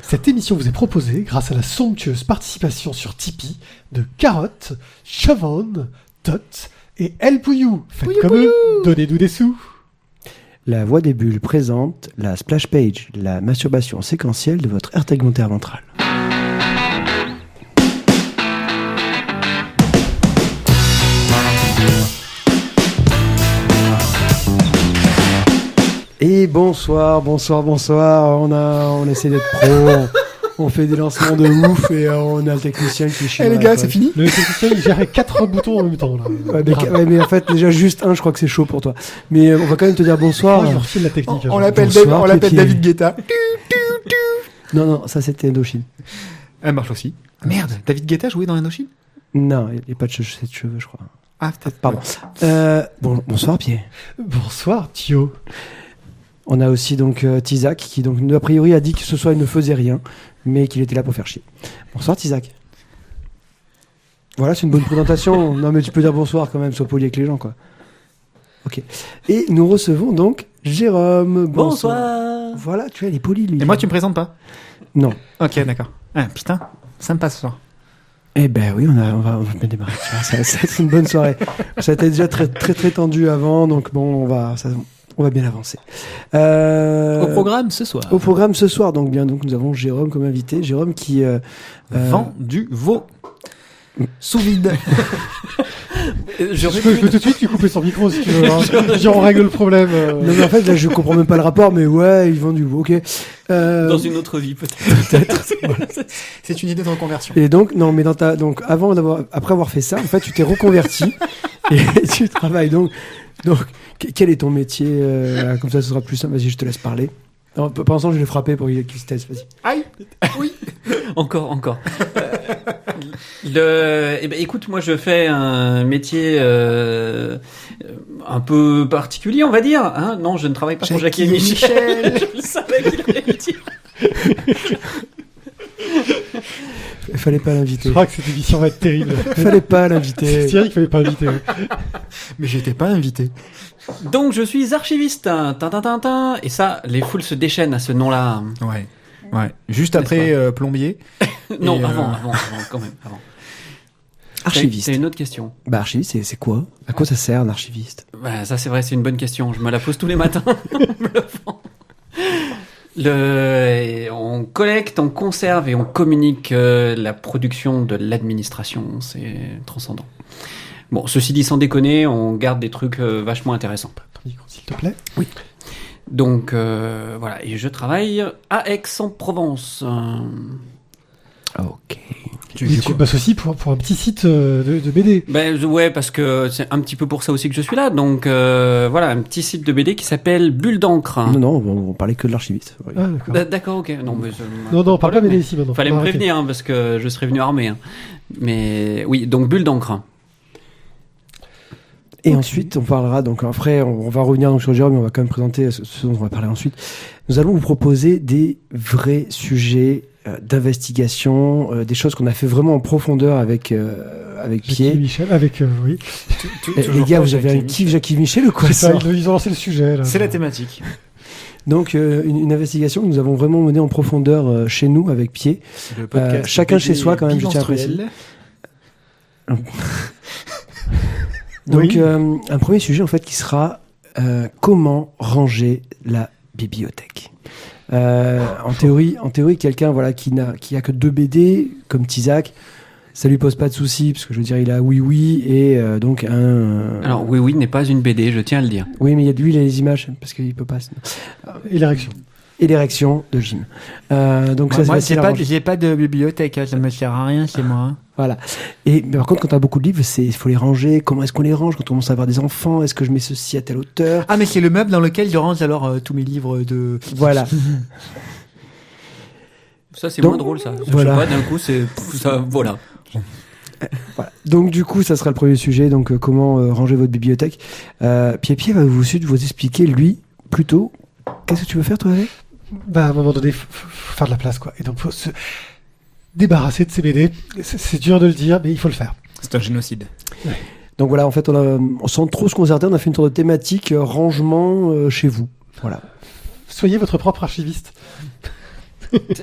Cette émission vous est proposée grâce à la somptueuse participation sur Tipeee de Carotte, Chavonne, Tot et El Pouillou. Faites comme eux, donnez-nous des sous. La Voix des Bulles présente la splash page, la masturbation séquentielle de votre aire tegmentaire ventrale. Et bonsoir. On essaie d'être pro. On fait des lancements de ouf et on a le technicien qui chie. Les gars, c'est fini. Le technicien, il gérait 4 boutons en même temps. Là. Ouais, mais en fait, déjà juste un, je crois que c'est chaud pour toi. Mais on va quand même te dire bonsoir. Moi, je refile la technique. On l'appelle David Guetta. Non, ça c'était Indochine. Elle marche aussi. Merde, David Guetta jouait dans Indochine ? Non, il n'y a pas de cheveux, je crois. Ah, peut-être. Pardon. Bonsoir, Pierre. Bonsoir, Thio. On a aussi donc Tizak qui donc a priori a dit que ce soir il ne faisait rien, mais qu'il était là pour faire chier. Bonsoir Tizak. Voilà, c'est une bonne présentation. Non mais tu peux dire bonsoir quand même, sois poli avec les gens quoi. Ok. Et nous recevons donc Jérôme. Bonsoir. Voilà, tu vois, il est poli lui. Et moi, tu me présentes pas ? Non. Ok, d'accord. Ah, putain, ça me passe ce soir. Eh ben oui, on va bien démarrer. C'est une bonne soirée. Ça a été déjà très très très tendu avant, donc bon, on va bien avancer. Au programme ce soir. Donc nous avons Jérôme comme invité. Jérôme qui Vend du veau sous vide. Je peux tout de suite lui couper son micro si tu veux. Hein. Genre, on règle le problème. Non mais en fait là je comprends même pas le rapport, mais ouais, ils vendent du veau. Ok. Dans une autre vie peut-être. Voilà. C'est une idée de reconversion. Et donc non mais après avoir fait ça, en fait tu t'es reconverti et tu travailles donc. Quel est ton métier comme ça, ce sera plus simple. Vas-y, je te laisse parler. Non, pour l'instant, je l'ai frappé pour qu'il se teste. Vas-y. Aïe. Oui. Encore. Écoute, moi, je fais un métier un peu particulier, on va dire. Hein, non, je ne travaille pas pour Jackie et Michel. Je le savais qu'il allait le dire. Il fallait pas l'inviter. Je crois que cette émission va être terrible. Il fallait pas l'inviter. C'est vrai qu'il fallait pas l'inviter. Ouais. Mais j'étais pas invité. Donc, je suis archiviste. Et ça, les foules se déchaînent à ce nom-là. Ouais. Juste après plombier. Non, et, avant, quand même. Avant. Archiviste. C'est une autre question. Bah, archiviste, c'est quoi ? À quoi ça sert un archiviste ? Bah, ça, c'est vrai, c'est une bonne question. Je me la pose tous les matins. On collecte, on conserve et on communique la production de l'administration. C'est transcendant. Bon, ceci dit, sans déconner, on garde des trucs vachement intéressants. S'il te plaît. Oui. Donc, voilà. Et je travaille à Aix-en-Provence. Ok. Tu bosses aussi pour un petit site de BD. Ben ouais, parce que c'est un petit peu pour ça aussi que je suis là. Donc voilà, un petit site de BD qui s'appelle Bulle d'encre. Non, on parlait que de l'archiviste. Oui. Ah, d'accord. D'accord, ok. Non, mais non, on parle pas BD ici maintenant. Fallait me prévenir hein, parce que je serais venu armé. Hein. Mais oui, donc Bulle d'encre. Et ensuite, on parlera, donc après, on va revenir donc sur Jérôme, mais on va quand même présenter ce dont on va parler ensuite. Nous allons vous proposer des vrais sujets d'investigation, des choses qu'on a fait vraiment en profondeur avec Pierre. Michel, oui. Les gars, vous avez un kiff Jackie Michel ou quoi ça, ils ont lancé le sujet. Là. C'est la thématique. Donc, une investigation que nous avons vraiment menée en profondeur chez nous avec Pierre. Chacun chez soi, quand même, je tiens à préciser. Donc, oui. un premier sujet, en fait, qui sera comment ranger la bibliothèque. En théorie, quelqu'un qui a que 2 BD, comme Tizak, ça lui pose pas de soucis, parce que je veux dire, il a Oui et donc un... Alors, Oui n'est pas une BD, je tiens à le dire. Oui, mais il a les images, parce qu'il peut pas... Et l'érection. Et l'érection de Jim. Donc moi, j'ai pas de bibliothèque, hein, ça me sert à rien chez moi. Hein. Voilà. Mais par contre, quand t'as beaucoup de livres, il faut les ranger. Comment est-ce qu'on les range quand on commence à avoir des enfants ? Est-ce que je mets ceci à telle hauteur ? Ah, mais c'est le meuble dans lequel je range alors tous mes livres de... Voilà. Ça, c'est moins drôle, ça. Voilà. Je sais pas, d'un coup, c'est... Ça, voilà. Voilà. Donc du coup, ça sera le premier sujet. Donc comment ranger votre bibliothèque. Pierre va vous expliquer, lui, plutôt, qu'est-ce que tu veux faire, toi, avec ? Bah, à un moment donné, faut faire de la place, quoi. Et donc, faut se débarrasser de ces BD. C'est dur de le dire, mais il faut le faire. C'est un génocide. Ouais. Donc voilà, en fait, sans trop se concerter, on a fait une sorte de thématique rangement chez vous. Voilà. Soyez votre propre archiviste.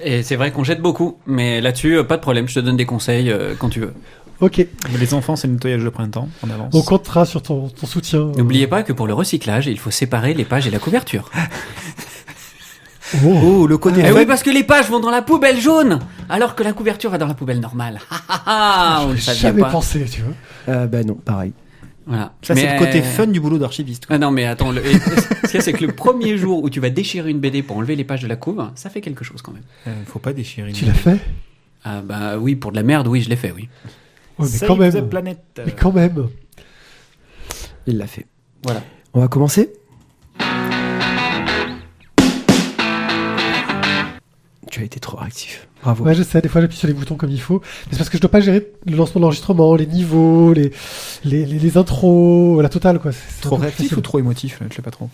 Et c'est vrai qu'on jette beaucoup, mais là-dessus, pas de problème, je te donne des conseils quand tu veux. Ok, Mais les enfants, c'est le nettoyage de printemps, on avance. on comptera sur ton soutien. N'oubliez pas que pour le recyclage, il faut séparer les pages et la couverture. Oh. Oh, le côté Eh fun. oui, parce que les pages vont dans la poubelle jaune, alors que la couverture va dans la poubelle normale. On le J'ai savait jamais pas. pensé, tu vois. Ben non, pareil. Voilà. Ça, c'est le côté fun du boulot d'archiviste. Ah non, mais attends, ce qu'il y a, c'est que le premier jour où tu vas déchirer une BD pour enlever les pages de la couve, ça fait quelque chose quand même. Faut pas déchirer. Tu l'as fait? Ah bah oui, pour de la merde, oui, je l'ai fait, oui. Ouais, mais Save quand même. the planet. Mais quand même. Il l'a fait. Voilà. On va commencer. Tu as été trop réactif. Bravo. Ouais, je sais, des fois j'appuie sur les boutons comme il faut. Mais c'est parce que je dois pas gérer le lancement de l'enregistrement, les niveaux, les intros, la totale, quoi. C'est Trop un peu réactif facile. ou trop émotif? Je sais pas trop.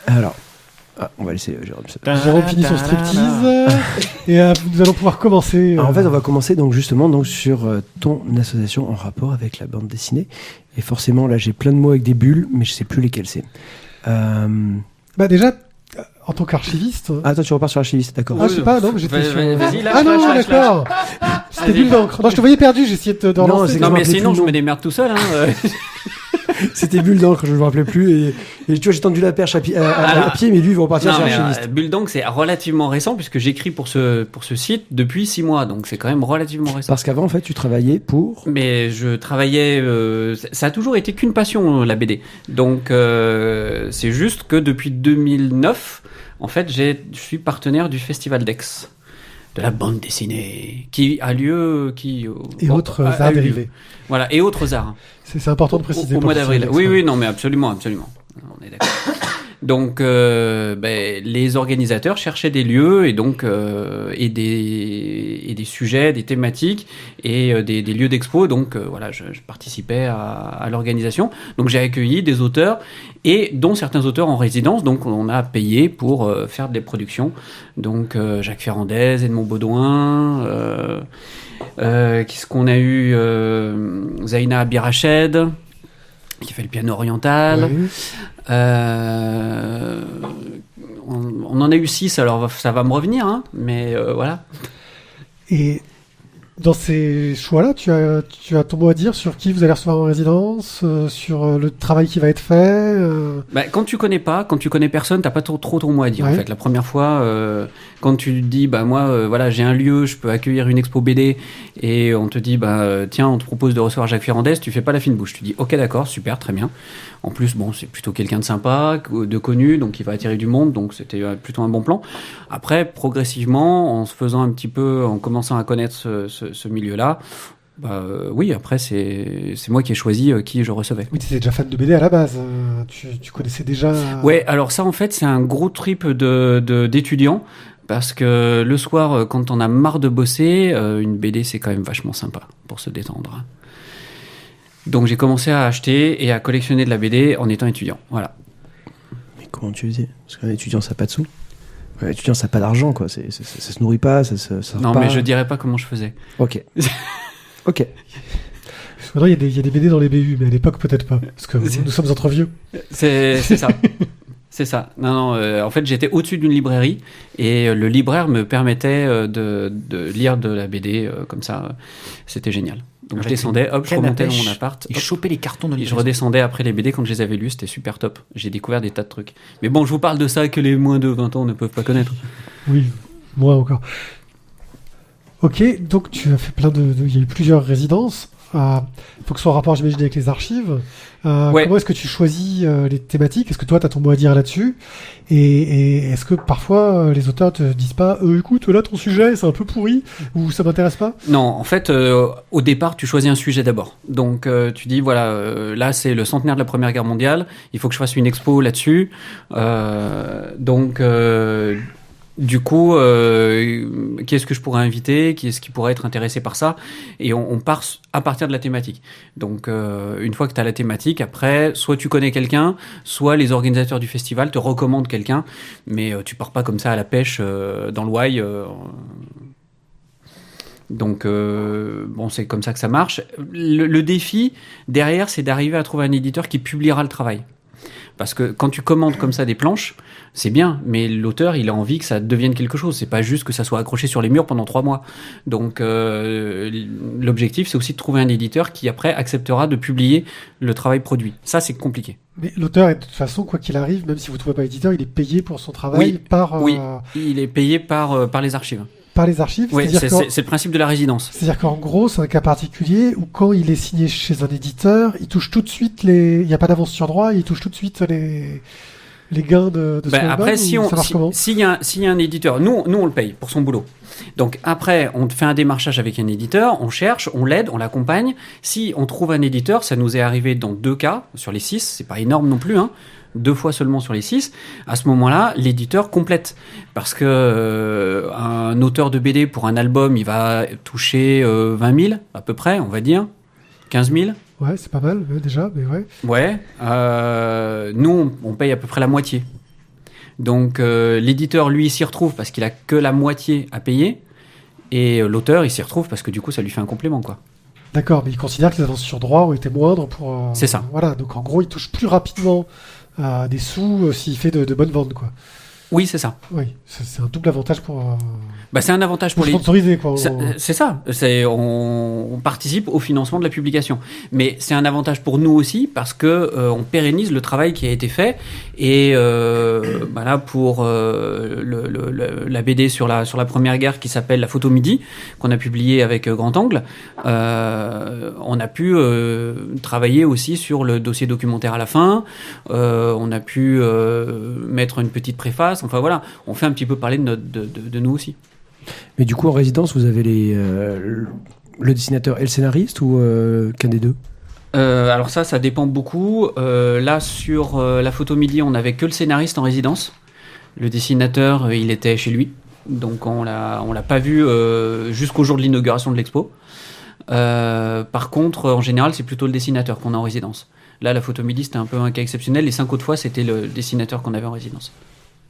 Alors, on va laisser Jérôme. Jérôme finit son striptease. Et nous allons pouvoir commencer. Alors, en fait, on va commencer donc justement donc sur ton association en rapport avec la bande dessinée. Et forcément, là, j'ai plein de mots avec des bulles, mais je sais plus lesquels c'est. Bah déjà, en tant qu'archiviste. Ah, toi, tu repars sur l'archiviste, d'accord. Ah, je sais pas, non, mais j'étais sur. Vas-y, lâche, Ah non, lâche, d'accord. C'était Vas-y. bulle d'encre. Non, je te voyais perdu, j'ai essayé de Non, relancer. c'est Non, je me mais rappelais sinon, plus je le me nom. démerde tout seul. Hein. C'était bulle d'encre, je me rappelais plus. Et tu vois, j'ai tendu la perche à pied, mais lui, il va repartir Non, sur mais l'archiviste. Bulle d'encre, c'est relativement récent puisque j'écris pour ce site depuis 6 mois, donc c'est quand même relativement récent. Parce qu'avant, en fait, tu travaillais pour. Mais je travaillais, ça a toujours été qu'une passion, la BD. Donc c'est juste que depuis 2009, en fait, je suis partenaire du Festival d'Aix, de la bande dessinée, qui a lieu, Et autres a arts eu lieu. dérivés. Voilà, et autres arts. C'est important de préciser. Au pour mois le d'avril. Festival Oui, d'Aix, oui, non, mais absolument, absolument. On est d'accord. Donc, les organisateurs cherchaient des lieux et donc et des sujets, des thématiques et des lieux d'expo. Donc, voilà, je participais à l'organisation. Donc, j'ai accueilli des auteurs et dont certains auteurs en résidence. Donc, on a payé pour faire des productions. Donc, Jacques Ferrandez, Edmond Baudouin. Qu'est-ce qu'on a eu Zaina Abirached qui fait le piano oriental. Oui. On en a eu 6, alors ça va me revenir, hein, mais voilà. Et dans ces choix-là, tu as ton mot à dire sur qui vous allez recevoir en résidence, sur le travail qui va être fait. Bah, quand tu connais personne, t'as pas trop ton mot à dire. Ouais. En fait, la première fois, quand tu dis, bah moi, voilà, j'ai un lieu, je peux accueillir une expo BD, et on te dit, bah tiens, on te propose de recevoir Jacques Ferrandez, tu fais pas la fine bouche. Tu dis, ok, d'accord, super, très bien. En plus, bon, c'est plutôt quelqu'un de sympa, de connu, donc il va attirer du monde, donc c'était plutôt un bon plan. Après, progressivement, en se faisant un petit peu, en commençant à connaître ce milieu-là, bah oui, après c'est moi qui ai choisi qui je recevais. Oui, tu étais déjà fan de BD à la base. Tu connaissais déjà. Ouais, alors ça en fait c'est un gros trip d'étudiants parce que le soir quand on a marre de bosser, une BD c'est quand même vachement sympa pour se détendre. Donc j'ai commencé à acheter et à collectionner de la BD en étant étudiant. Voilà. Mais comment tu faisais? Parce qu'un étudiant, ça n'a pas de sous. Un étudiant, ça n'a pas d'argent, quoi. Ça se nourrit pas, ça Non, pas. mais je dirais pas comment je faisais. Ok. Ok. Parce que maintenant, il y a des BD dans les BU, mais à l'époque, peut-être pas. Parce que nous sommes entre vieux. C'est ça. C'est ça. Non, en fait, j'étais au-dessus d'une librairie et le libraire me permettait de lire de la BD comme ça. C'était génial. Donc Avec je descendais, hop, je canne à remontais dans pêche mon appart. Et hop, choper les cartons de et je livraison. redescendais après les BD quand je les avais lus. C'était super top. J'ai découvert des tas de trucs. Mais bon, je vous parle de ça que les moins de 20 ans ne peuvent pas connaître. Oui, moi encore. Ok, donc tu as fait il y a eu plusieurs résidences. Il faut que ce soit en rapport, j'imagine, avec les archives. Ouais. Comment est-ce que tu choisis les thématiques? Est-ce que toi, tu as ton mot à dire là-dessus? Et est-ce que parfois, les auteurs te disent pas écoute, là, ton sujet, c'est un peu pourri, ou ça m'intéresse pas? Non, en fait, au départ, tu choisis un sujet d'abord. Donc, tu dis, voilà, là, c'est le centenaire de la Première Guerre mondiale. Il faut que je fasse une expo là-dessus. Du coup, qu'est-ce que je pourrais inviter? Qui est-ce qui pourrait être intéressé par ça? Et on part à partir de la thématique. Donc, une fois que tu as la thématique, après, soit tu connais quelqu'un, soit les organisateurs du festival te recommandent quelqu'un, mais tu pars pas comme ça à la pêche dans le Wye. Donc, bon, c'est comme ça que ça marche. Le défi, derrière, c'est d'arriver à trouver un éditeur qui publiera le travail. Parce que quand tu commandes comme ça des planches, c'est bien, mais l'auteur, il a envie que ça devienne quelque chose. C'est pas juste que ça soit accroché sur les murs pendant 3 mois. Donc, l'objectif, c'est aussi de trouver un éditeur qui, après, acceptera de publier le travail produit. Ça, c'est compliqué. Mais l'auteur, de toute façon, quoi qu'il arrive, même si vous ne trouvez pas éditeur, il est payé pour son travail Oui, par il est payé par les archives. les archives. Oui, C'est-à-dire c'est le principe de la résidence. C'est-à-dire qu'en gros, c'est un cas particulier où quand il est signé chez un éditeur, il touche tout de suite il n'y a pas d'avance sur droit, il touche tout de suite les gains de son album. Après, s'il y a un éditeur, nous on le paye pour son boulot. Donc après, on fait un démarchage avec un éditeur, on cherche, on l'aide, on l'accompagne. Si on trouve un éditeur, ça nous est arrivé dans 2 cas sur les 6, c'est pas énorme non plus, 2 fois seulement sur les 6. À ce moment-là, l'éditeur complète. Parce que un auteur de BD pour un album, il va toucher 20 000 à peu près, on va dire, 15 000. Ouais, c'est pas mal déjà, mais ouais. Ouais. Nous, on paye à peu près la moitié. Donc l'éditeur, lui, il s'y retrouve parce qu'il a que la moitié à payer. Et l'auteur, il s'y retrouve parce que du coup, ça lui fait un complément, quoi. D'accord, mais il considère que les avances sur droit ont été moindres pour... C'est ça. Voilà, donc en gros, il touche plus rapidement des sous s'il fait de bonnes ventes, quoi. Oui, c'est ça. Oui, c'est un double avantage pour... C'est un avantage pour les... sponsoriser, quoi. C'est ça. On participe au financement de la publication. Mais c'est un avantage pour nous aussi parce que on pérennise le travail qui a été fait. Et là, pour la BD sur la Première Guerre qui s'appelle La Photo Midi, qu'on a publié avec Grand Angle, on a pu travailler aussi sur le dossier documentaire à la fin. On a pu mettre une petite préface. Enfin voilà, on fait un petit peu parler de nous aussi. Mais du coup, en résidence, vous avez le dessinateur et le scénariste ou qu'un des deux? Alors ça dépend beaucoup. Là, sur La Photo Midi, on n'avait que le scénariste en résidence. Le dessinateur, il était chez lui. Donc on l'a pas vu jusqu'au jour de l'inauguration de l'expo. Par contre, en général, c'est plutôt le dessinateur qu'on a en résidence. Là, La Photo Midi, c'était un peu un cas exceptionnel. Les 5 autres fois, c'était le dessinateur qu'on avait en résidence.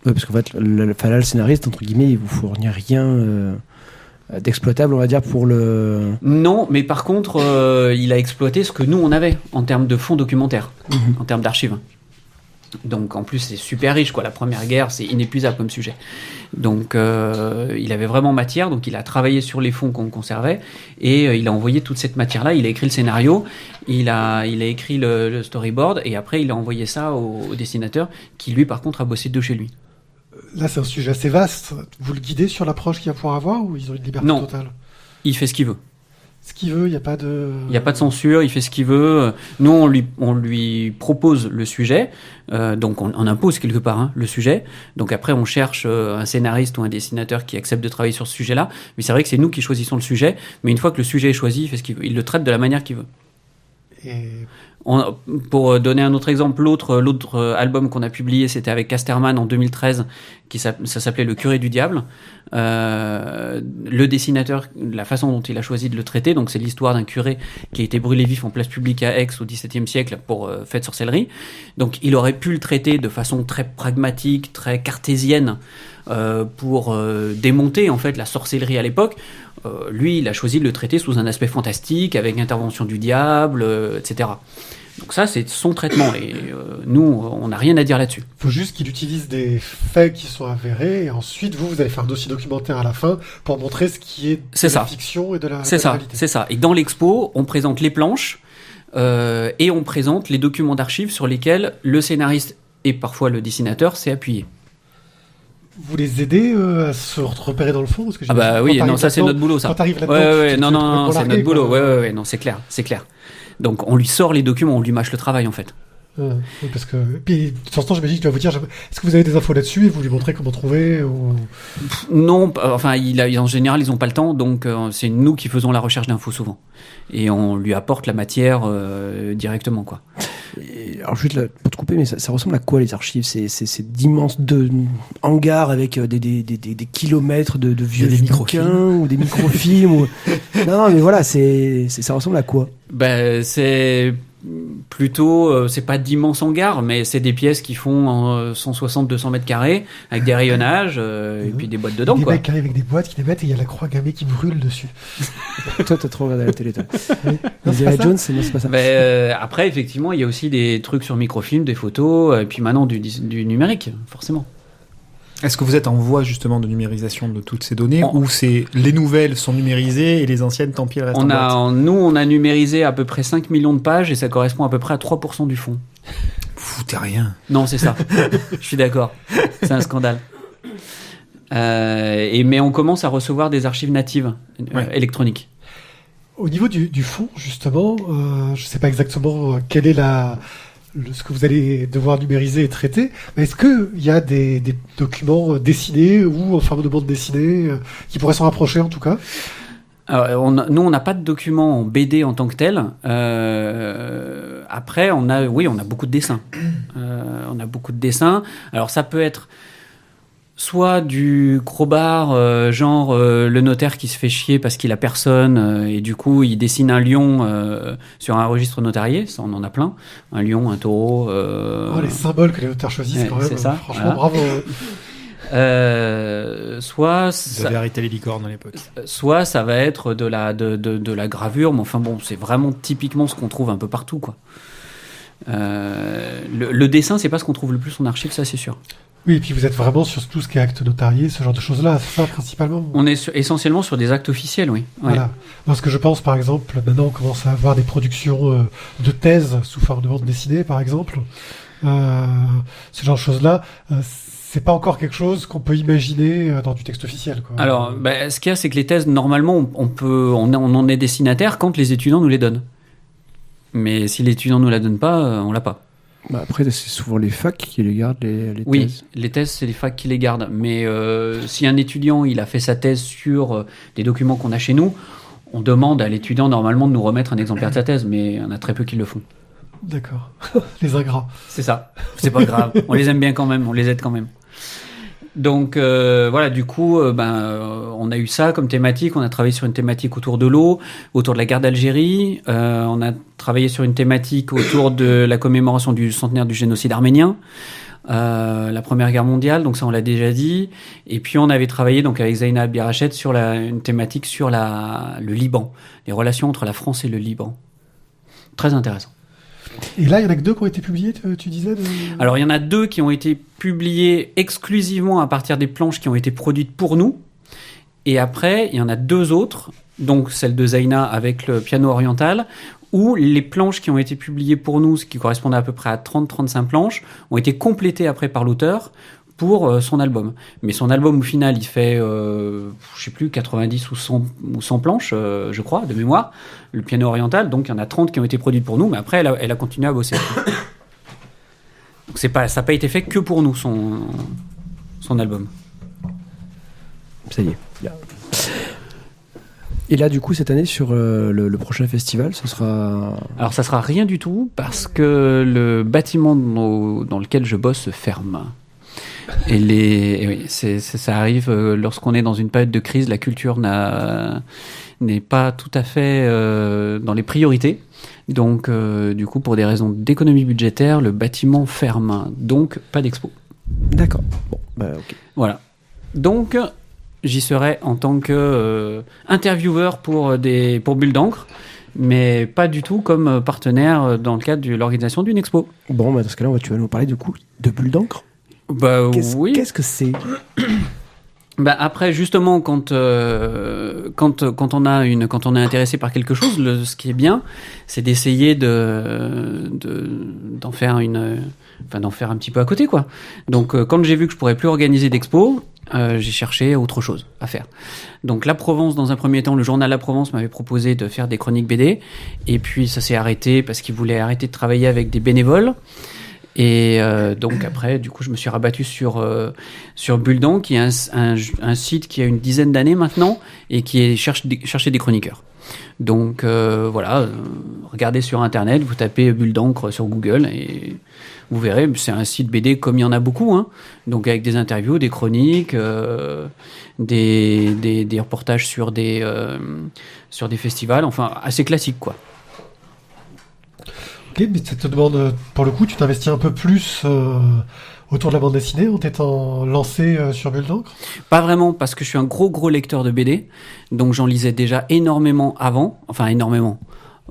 Ouais, parce qu'en fait, le scénariste, entre guillemets, il vous fournit rien d'exploitable, on va dire, pour le... Non, mais par contre, il a exploité ce que nous, on avait en termes de fonds documentaires, en termes d'archives. Donc, en plus, c'est super riche, quoi. La Première Guerre, c'est inépuisable comme sujet. Donc, il avait vraiment matière. Donc, il a travaillé sur les fonds qu'on conservait et il a envoyé toute cette matière-là. Il a écrit le scénario, il a écrit le storyboard et après, il a envoyé ça au dessinateur qui, lui, par contre, a bossé de chez lui. Là, c'est un sujet assez vaste. Vous le guidez sur l'approche qu'il va pouvoir avoir ou ils ont une liberté totale? Il fait ce qu'il veut. Ce qu'il veut, il n'y a pas de... Il n'y a pas de censure, il fait ce qu'il veut. Nous, on lui propose le sujet, donc on impose quelque part le sujet. Donc après, on cherche un scénariste ou un dessinateur qui accepte de travailler sur ce sujet-là. Mais c'est vrai que c'est nous qui choisissons le sujet. Mais une fois que le sujet est choisi, il fait ce qu'il veut. Il le traite de la manière qu'il veut. Et... Pour donner un autre exemple, l'autre album qu'on a publié, c'était avec Casterman en 2013, ça s'appelait Le Curé du Diable. Le dessinateur, la façon dont il a choisi de le traiter, donc c'est l'histoire d'un curé qui a été brûlé vif en place publique à Aix au XVIIe siècle pour fait de sorcellerie. Donc il aurait pu le traiter de façon très pragmatique, très cartésienne, pour démonter en fait la sorcellerie à l'époque. Lui, il a choisi de le traiter sous un aspect fantastique, avec intervention du diable, etc. Donc ça, c'est son traitement, et nous, on n'a rien à dire là-dessus. Il faut juste qu'il utilise des faits qui sont avérés, et ensuite, vous allez faire un dossier documentaire à la fin pour montrer ce qui est de la fiction et de la réalité. C'est ça. Et dans l'expo, on présente les planches, et on présente les documents d'archives sur lesquels le scénariste et parfois le dessinateur s'est appuyé. Vous les aidez à se repérer dans le fond parce que oui, non, ça c'est notre boulot, ça. Quand t'arrives là-dedans, non, c'est notre boulot. Ouais, non, c'est clair. Donc on lui sort les documents, on lui mâche le travail en fait. Oui, parce que puis de temps en temps, j'imagine qu'il va vous dire est-ce que vous avez des infos là-dessus et vous lui montrez comment trouver ou... Non, enfin en général ils n'ont pas le temps, donc c'est nous qui faisons la recherche d'infos souvent et on lui apporte la matière directement, quoi. Et alors juste là, pour te couper, mais ça ressemble à quoi les archives? C'est d'immenses hangars avec des kilomètres de vieux bouquins ou des microfilms ou... Non, mais voilà, ça ressemble à quoi? C'est plutôt, c'est pas d'immenses hangars, mais c'est des pièces qui font 160-200 mètres carrés, avec des rayonnages, et puis des boîtes dedans, Des quoi. mecs qui arrivent avec des boîtes qui les mettent et il y a la croix gammée qui brûle dessus. Toi, t'as trop regardé la télé, toi. Oui. Non, c'est Indiana pas ça. Jones, c'est pas ça. Après, effectivement, il y a aussi des trucs sur microfilm, des photos, et puis maintenant du numérique, forcément. Est-ce que vous êtes en voie justement de numérisation de toutes ces données On- ou c'est les nouvelles sont numérisées et les anciennes, tant pis, elles restent en boîte? Nous, on a numérisé à peu près 5 millions de pages et ça correspond à peu près à 3% du fond. Foutez rien. Non, c'est ça. Je suis d'accord. C'est un scandale. Mais on commence à recevoir des archives natives Ouais. électroniques. Au niveau du fond, justement, je ne sais pas exactement quelle est ce que vous allez devoir numériser et traiter, mais est-ce qu'il y a des documents dessinés ou en forme de bande dessinée qui pourraient s'en rapprocher en tout cas? Alors, nous, on n'a pas de documents en BD en tant que tel. Après, on a beaucoup de dessins. On a beaucoup de dessins. Alors, ça peut être soit du crowbar, genre le notaire qui se fait chier parce qu'il a personne et du coup il dessine un lion sur un registre notarié, ça on en a plein, un lion, un taureau. Oh, les symboles que les auteurs choisissent Ouais, quand même, c'est ça, franchement voilà. bravo. Soit Vous avez arrêté les licornes à l'époque. soit ça va être de la gravure, mais enfin bon, c'est vraiment typiquement ce qu'on trouve un peu partout, quoi. Le dessin, c'est pas ce qu'on trouve le plus en archive, ça c'est sûr. Oui, et puis vous êtes vraiment sur tout ce qui est acte notarié, ce genre de choses-là, c'est ça principalement. On est essentiellement sur des actes officiels, oui. Ouais. Voilà. Parce que je pense, par exemple, maintenant on commence à avoir des productions de thèses sous forme de bande dessinée, par exemple. Ce genre de choses-là, c'est pas encore quelque chose qu'on peut imaginer dans du texte officiel, quoi. Alors, ce qu'il y a, c'est que les thèses, normalement, on en est destinataire quand les étudiants nous les donnent. Mais si l'étudiant nous la donne pas, on l'a pas. Bah, après, c'est souvent les facs qui les gardent, les Oui, thèses. les thèses, c'est les facs qui les gardent. Mais si un étudiant, il a fait sa thèse sur des documents qu'on a chez nous, on demande à l'étudiant normalement de nous remettre un exemplaire de sa thèse, mais on a très peu qui le font. D'accord. Les ingrats. C'est ça. C'est pas grave. On les aime bien quand même. On les aide quand même. Donc voilà, du coup, on a eu ça comme thématique. On a travaillé sur une thématique autour de l'eau, autour de la guerre d'Algérie. On a travaillé sur une thématique autour de la commémoration du centenaire du génocide arménien, la Première Guerre mondiale. Donc ça, on l'a déjà dit. Et puis on avait travaillé donc avec Zaina Abirached sur une thématique sur le Liban, les relations entre la France et le Liban. Très intéressant. Et là, il y en a que 2 qui ont été publiés, tu disais Alors, il y en a 2 qui ont été publiés exclusivement à partir des planches qui ont été produites pour nous. Et après, il y en a 2 autres, donc celle de Zaina avec le piano oriental, où les planches qui ont été publiées pour nous, ce qui correspondait à peu près à 30-35 planches, ont été complétées après par l'auteur pour son album. Mais son album, au final, il fait, je sais plus, 90 ou 100 planches, je crois, de mémoire, le piano oriental. Donc, il y en a 30 qui ont été produites pour nous, mais après, elle a continué à bosser. Donc, ça n'a pas été fait que pour nous, son album. Ça y est. Et là, du coup, cette année, sur le prochain festival, ce sera... Alors, ça sera rien du tout, parce que le bâtiment dans lequel je bosse se ferme. Et oui, ça arrive lorsqu'on est dans une période de crise, la culture n'est pas tout à fait dans les priorités. Donc, du coup, pour des raisons d'économie budgétaire, le bâtiment ferme. Donc, pas d'expo. D'accord. Bon, bah ok. Voilà. Donc, j'y serai en tant que intervieweur pour Bulle d'encre, mais pas du tout comme partenaire dans le cadre de l'organisation d'une expo. Bon, bah dans ce cas-là, tu vas nous parler du coup de Bulle d'encre. Oui. Qu'est-ce que c'est? Après, justement, quand on est intéressé par quelque chose, ce qui est bien, c'est d'essayer d'en faire d'en faire un petit peu à côté, quoi. Donc, quand j'ai vu que je pourrais plus organiser d'expo, j'ai cherché autre chose à faire. Donc, La Provence, dans un premier temps, le journal La Provence m'avait proposé de faire des chroniques BD, et puis ça s'est arrêté parce qu'il voulait arrêter de travailler avec des bénévoles. Et donc après, du coup, je me suis rabattu sur Bulle d'encre, qui est un site qui a une dizaine d'années maintenant et qui cherche des chroniqueurs. Donc voilà, regardez sur Internet, vous tapez Bulle d'encre sur Google et vous verrez, c'est un site BD comme il y en a beaucoup, hein, donc avec des interviews, des chroniques, des reportages sur des festivals, enfin assez classique, quoi. Ok, mais ça te demande, pour le coup, tu t'investis un peu plus autour de la bande dessinée en t'étant lancé sur Bulle d'encre? Pas vraiment, parce que je suis un gros lecteur de BD, donc j'en lisais déjà énormément avant, enfin énormément,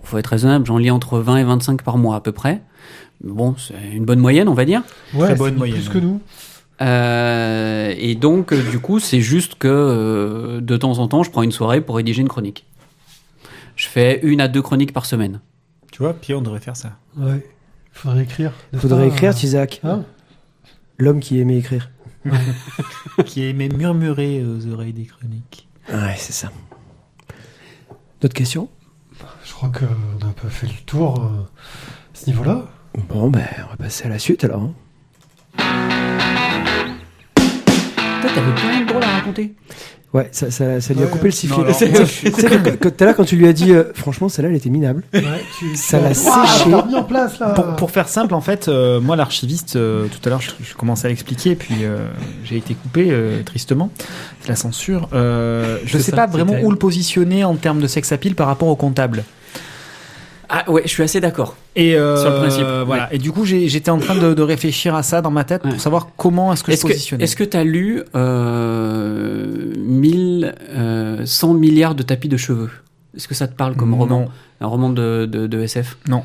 faut être raisonnable, j'en lis entre 20 et 25 par mois à peu près. Bon, c'est une bonne moyenne, on va dire. Ouais, Très bonne c'est moyenne. plus que nous. Et donc, du coup, c'est juste que de temps en temps, je prends une soirée pour rédiger une chronique. Je fais 1 à 2 chroniques par semaine. Tu vois, Pierre, on devrait faire ça. Ouais. Faudrait écrire. n'est-ce Faudrait pas, écrire, Tizak. Hein L'homme qui aimait écrire. Qui aimait murmurer aux oreilles des chroniques. Ouais, c'est ça. D'autres questions? Je crois qu'on a un peu fait le tour à ce niveau-là. Bon, ben, on va passer à la suite alors. Toi, t'avais plein rien de drôle à raconter. Ouais, ça lui a Ouais, coupé le sifflet. non, alors, Tu sais que tout à l'heure, quand tu lui as dit, franchement, celle-là, elle était minable. Ouais, Ça l'a Ouah, séché. t'as remis en place là. Pour faire simple, en fait, moi, l'archiviste, tout à l'heure, je commençais à l'expliquer, puis j'ai été coupé, tristement. C'est la censure. Je C'est sais ça, pas c'est vraiment terrible. où le positionner en termes de sex appeal par rapport au comptable. Ah ouais, je suis assez d'accord. Et Sur le principe, voilà. Et du coup, j'étais en train de réfléchir à ça dans ma tête Ouais. pour savoir comment est-ce que je positionnais. Est-ce que t'as lu 100 milliards de tapis de cheveux? Est-ce que ça te parle comme Non. roman? Un roman de SF? Non.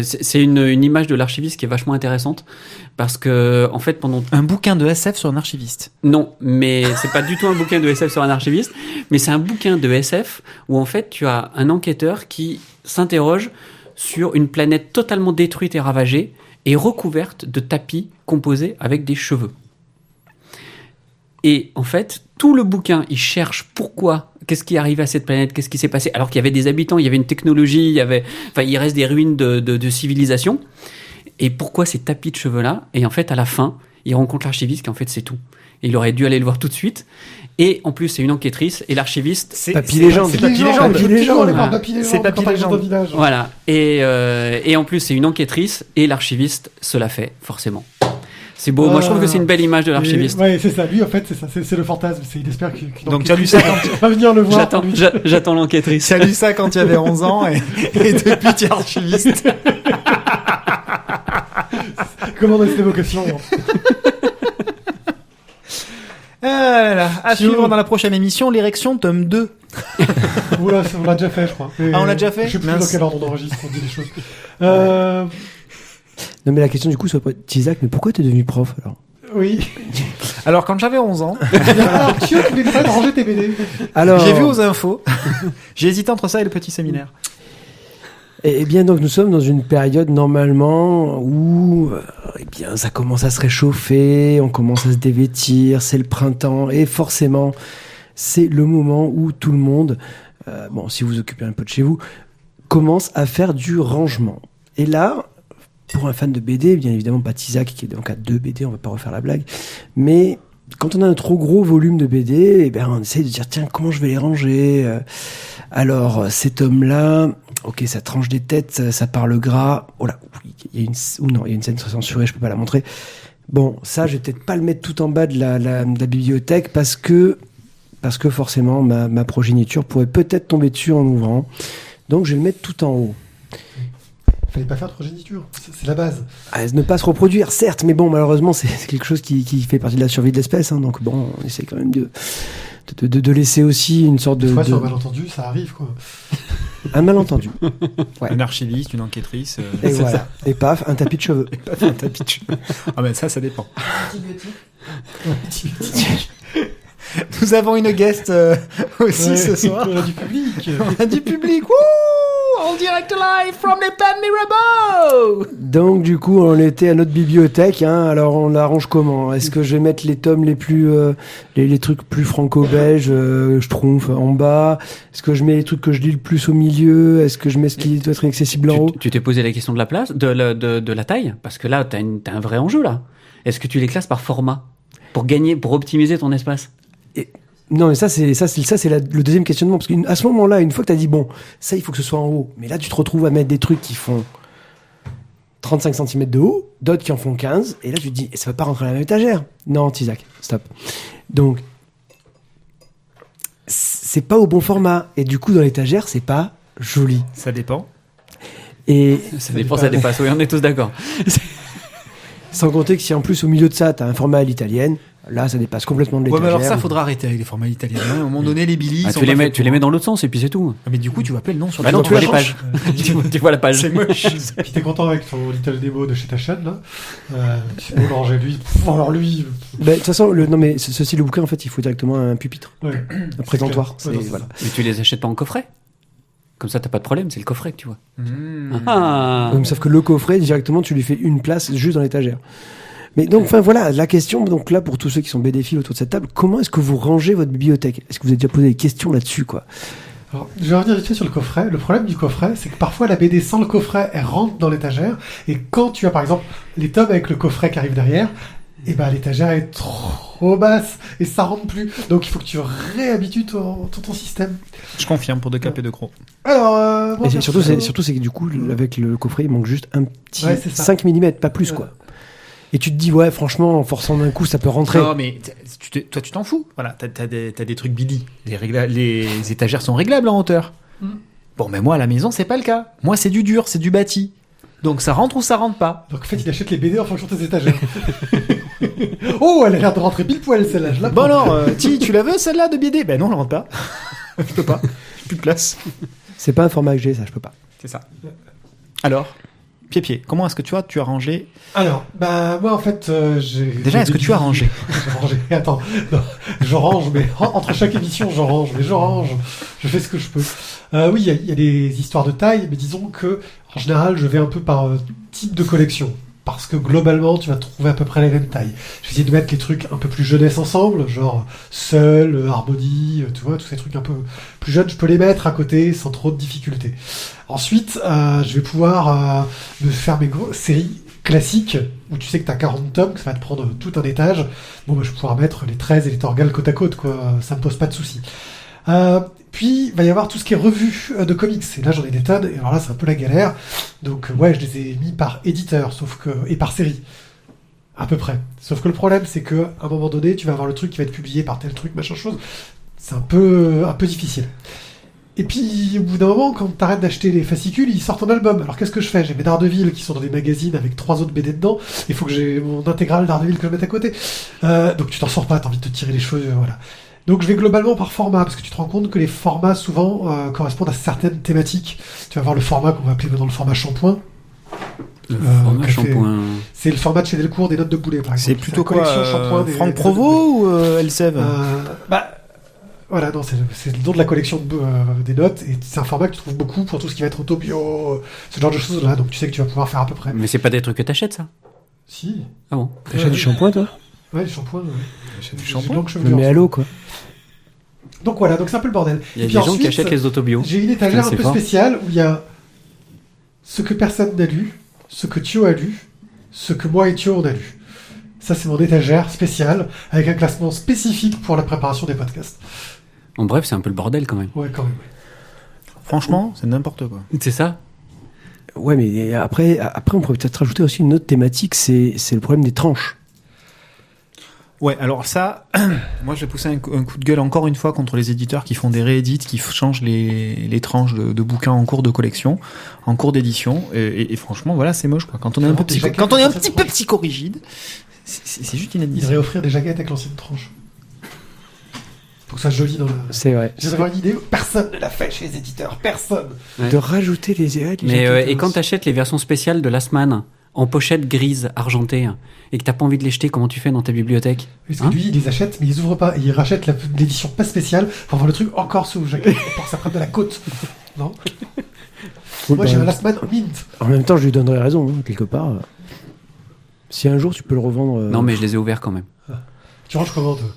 C'est une image de l'archiviste qui est vachement intéressante parce que en fait pendant Un bouquin de SF sur un archiviste. non, mais c'est pas du tout un bouquin de SF sur un archiviste, mais c'est un bouquin de SF où en fait tu as un enquêteur qui s'interroge sur une planète totalement détruite et ravagée et recouverte de tapis composés avec des cheveux. Et en fait, tout le bouquin, il cherche pourquoi, qu'est-ce qui est arrivé à cette planète, qu'est-ce qui s'est passé, alors qu'il y avait des habitants, il y avait une technologie, il reste des ruines de civilisation. Et pourquoi ces tapis de cheveux-là? Et en fait, à la fin, il rencontre l'archiviste qui en fait c'est tout. Et il aurait dû aller le voir tout de suite. Et en plus, c'est une enquêtrice et l'archiviste. Papy Légende. C'est Papy Légende, Légende. Papy Légende. les Ah. Papy Légende, C'est Papy quand t'arrives dans Légende. un village. Voilà. Et en plus, c'est une enquêtrice et l'archiviste se la fait, forcément. C'est beau. Moi, je trouve que c'est une belle image de l'archiviste. Ouais, c'est ça. Lui, en fait, c'est ça. C'est le fantasme. Il espère qu'une Donc, tu as lu ça quand va venir le voir. J'attends, lui. j'attends l'enquêtrice. tu as lu ça quand tu avais 11 ans et depuis tu es archiviste. Comment dans cette évocation Ah là là. À Sur- suivre dans la prochaine émission, l'érection tome 2. Oula, on l'a déjà fait, je crois. Ah, on l'a déjà fait Je sais plus Mince. dans quel ordre on enregistre, on dit les choses. Non, mais la question du coup, c'est Tizak, mais pourquoi t'es devenu prof alors? Oui. Alors quand j'avais 11 ans, Alors, tu voulais pas de ranger tes BD. Alors, j'ai vu aux infos. J'ai hésité entre ça et le petit séminaire. Eh bien, donc, nous sommes dans une période normalement où, eh bien, ça commence à se réchauffer, on commence à se dévêtir, c'est le printemps, et forcément, c'est le moment où tout le monde, bon, si vous vous occupez un peu de chez vous, commence à faire du rangement. Et là, pour un fan de BD, bien évidemment pas Tizak qui est donc à 2 BD, on va pas refaire la blague, mais quand on a un trop gros volume de BD, eh ben, on essaie de dire tiens, comment je vais les ranger. Alors cet homme-là, ok, ça tranche des têtes, ça parle gras. Oh là, il y a une scène censurée, je peux pas la montrer. Bon, ça, je vais peut-être pas le mettre tout en bas de la bibliothèque parce que forcément ma progéniture pourrait peut-être tomber dessus en ouvrant. Donc je vais le mettre tout en haut. Fallait pas faire de progéniture. C'est la base. Ne pas se reproduire, certes, mais bon, malheureusement, c'est quelque chose qui fait partie de la survie de l'espèce. Hein, donc bon, on essaie quand même de laisser aussi une sorte Des de... fois, sur un malentendu, ça arrive, quoi. Un malentendu. Ouais. Un archiviste, une enquêtrice. Et voilà. Et paf, un tapis de cheveux. Un tapis de cheveux. Ah ben ça dépend. Nous avons une guest aussi Ouais, ce soir. On a du public. On a du public. Wouh, en direct live from the Pan Mirabeau. Donc du coup, on était à notre bibliothèque. Hein, alors on l'arrange comment? Est-ce que je vais mettre les tomes les plus, les trucs plus franco-belges, schtroumpf en bas? Est-ce que je mets les trucs que je lis le plus au milieu? Est-ce que je mets ce qui doit être inaccessible en haut? Tu t'es posé la question de la place, de la taille, parce que là, t'as un vrai enjeu là. Est-ce que tu les classes par format pour gagner, pour optimiser ton espace? Non, mais ça c'est le deuxième questionnement, parce qu'à ce moment-là, une fois que t'as dit bon, ça il faut que ce soit en haut, mais là tu te retrouves à mettre des trucs qui font 35 cm de haut, d'autres qui en font 15, et là tu te dis, ça va pas rentrer dans la même étagère. Non, Tizak, stop. Donc, c'est pas au bon format, et du coup dans l'étagère, c'est pas joli. Ça dépend. Et Ça dépend, ça dépasse. Oui, on est tous d'accord. sans compter que si en plus au milieu de ça, t'as un format à l'italienne, là, ça dépasse complètement de Ouais, l'étagère. mais alors ça, faudra arrêter avec les formats italiens. Hein. À un moment donné, les Billy. Ah, tu les mets dans l'autre sens et puis c'est tout. Ah, mais du coup, tu vas appeler le nom sur Bah le non, dos. tu vois les pages. Tu vois la page. C'est moche. Puis t'es content avec ton Little Demo de chez ta chaîne, là. Tu sais, Boulanger, lui. Alors lui. Bah, de toute façon, non mais ceci, le bouquin, en fait, il faut directement un pupitre, Ouais. un présentoir. clair. Ouais, non, c'est Voilà. Mais tu les achètes pas en coffret. Comme ça, t'as pas de problème, c'est le coffret que tu vois. Mmh. Ah. Sauf que le coffret, directement, tu lui fais une place juste dans l'étagère. Mais donc, enfin voilà, la question, donc là, pour tous ceux qui sont BD-philes autour de cette table, comment est-ce que vous rangez votre bibliothèque? Est-ce que vous avez déjà posé des questions là-dessus, quoi? Alors, je vais revenir vite fait sur le coffret. Le problème du coffret, c'est que parfois la BD sans le coffret, elle rentre dans l'étagère. Et quand tu as par exemple les tomes avec le coffret qui arrive derrière, et ben l'étagère est trop basse et ça rentre plus. Donc il faut que tu réhabitues ton système. Je confirme pour 2 cap et 2 crocs. Alors, moi, Et c'est surtout, perso- c'est que du coup, avec le coffret, il manque juste un petit Ouais, c'est ça. 5 mm, pas plus, quoi. Et tu te dis, ouais, franchement, en forçant d'un coup, ça peut rentrer. Non, mais toi, tu t'en fous. Voilà, t'as des trucs Billy. Les étagères sont réglables en hauteur. Bon, mais moi, à la maison, c'est pas le cas. Moi, c'est du dur, c'est du bâti. Donc, ça rentre ou ça rentre pas. Donc en fait, il achète les BD en fonction de tes étagères. Oh, elle a l'air de rentrer pile poil celle-là. Je la Bon, prends. alors, tu la veux, celle-là, de BD? Ben non, elle rentre pas. Je peux pas. J'ai plus de place. C'est pas un format que j'ai, ça, je peux pas. C'est ça. Alors, Pied, comment est-ce que tu as rangé? Alors, bah moi en fait, j'ai... Déjà, est-ce que tu as rangé? J'ai rangé. Attends, non, je range, mais entre chaque émission, je range. Je fais ce que je peux. Oui, il y a des histoires de taille, mais disons que en général, je vais un peu par type de collection. Parce que globalement, tu vas trouver à peu près les mêmes tailles. Je vais essayer de mettre les trucs un peu plus jeunesse ensemble, genre Seul, Harmony, tu vois, tous ces trucs un peu plus jeunes, je peux les mettre à côté sans trop de difficultés. Ensuite, je vais pouvoir me faire mes séries classiques, où tu sais que t'as 40 tomes, que ça va te prendre tout un étage. Bon, bah, je vais pouvoir mettre les 13 et les Torgal côte à côte, quoi. Ça me pose pas de soucis. Puis, il va y avoir tout ce qui est revue de comics. Et là, j'en ai des tonnes. Et alors là, c'est un peu la galère. Donc, ouais, je les ai mis par éditeur, et par série. À peu près. Sauf que le problème, c'est que à un moment donné, tu vas avoir le truc qui va être publié par tel truc, machin chose. C'est un peu difficile. Et puis, au bout d'un moment, quand t'arrêtes d'acheter les fascicules, ils sortent en album. Alors, qu'est-ce que je fais? J'ai mes Daredevil qui sont dans des magazines avec 3 autres BD dedans. Il faut que j'ai mon intégrale Daredevil que je mette à côté. Donc, tu t'en sors pas, t'as envie de te tirer les cheveux, voilà. Donc je vais globalement par format, parce que tu te rends compte que les formats souvent correspondent à certaines thématiques. Tu vas avoir le format qu'on va appeler maintenant le format shampoing. Le format qu'a fait- shampoing. C'est le format de chez Delcourt des notes de boulet, par C'est exemple. plutôt la collection quoi shampoing des Franck notes de Provo ou Elsev boulet. Voilà, non, c'est le nom de la collection des notes, et c'est un format que tu trouves beaucoup pour tout ce qui va être auto-bio, ce genre de choses-là, donc tu sais que tu vas pouvoir faire à peu près. Mais c'est pas des trucs que t'achètes, ça? Si. Ah bon? T'achètes du shampoing, toi? Ouais, les shampoings, ouais. du J'ai shampoing longue chevelure. Mais à l'eau, quoi. Donc voilà, donc c'est un peu le bordel. Il y a Et puis des gens qui ensuite, achètent les autobios. J'ai une étagère Putain, un c'est peu fort. spéciale où il y a ce que personne n'a lu, ce que Thio a lu, ce que moi et Thio on a lu. Ça, c'est mon étagère spéciale avec un classement spécifique pour la préparation des podcasts. En bref, c'est un peu le bordel quand même. Ouais, quand même. Franchement, c'est n'importe quoi. C'est ça? Ouais, mais après, on pourrait peut-être rajouter aussi une autre thématique, c'est le problème des tranches. Ouais, alors ça, moi je vais pousser un coup de gueule encore une fois contre les éditeurs qui font des réédits, qui changent les tranches de bouquins en cours de collection, en cours d'édition, et franchement, voilà, c'est moche, quoi. Quand on est un peu petit peu psychorigide, c'est juste Ils inadmissible. devraient offrir des jaquettes avec l'ancienne tranche. Pour que ça soit joli dans la... C'est vrai. J'ai d'avoir une idée, personne ne l'a fait chez les éditeurs, personne. De rajouter les jaquettes Mais et quand t'achètes les versions spéciales de Last Man en pochette grise argentée et que t'as pas envie de les jeter, comment tu fais dans ta bibliothèque? Parce que Hein lui, il les achète, mais ils ouvrent pas. Et il rachète l'édition pas spéciale pour avoir le truc encore sous jaquette, pour que ça prenne de la côte. Non. Moi, j'ai un Last Man mint. En même temps, je lui donnerais raison, hein, quelque part. Si un jour tu peux le revendre. Non, mais je les ai ouverts quand même. Tu ranges comment, toi?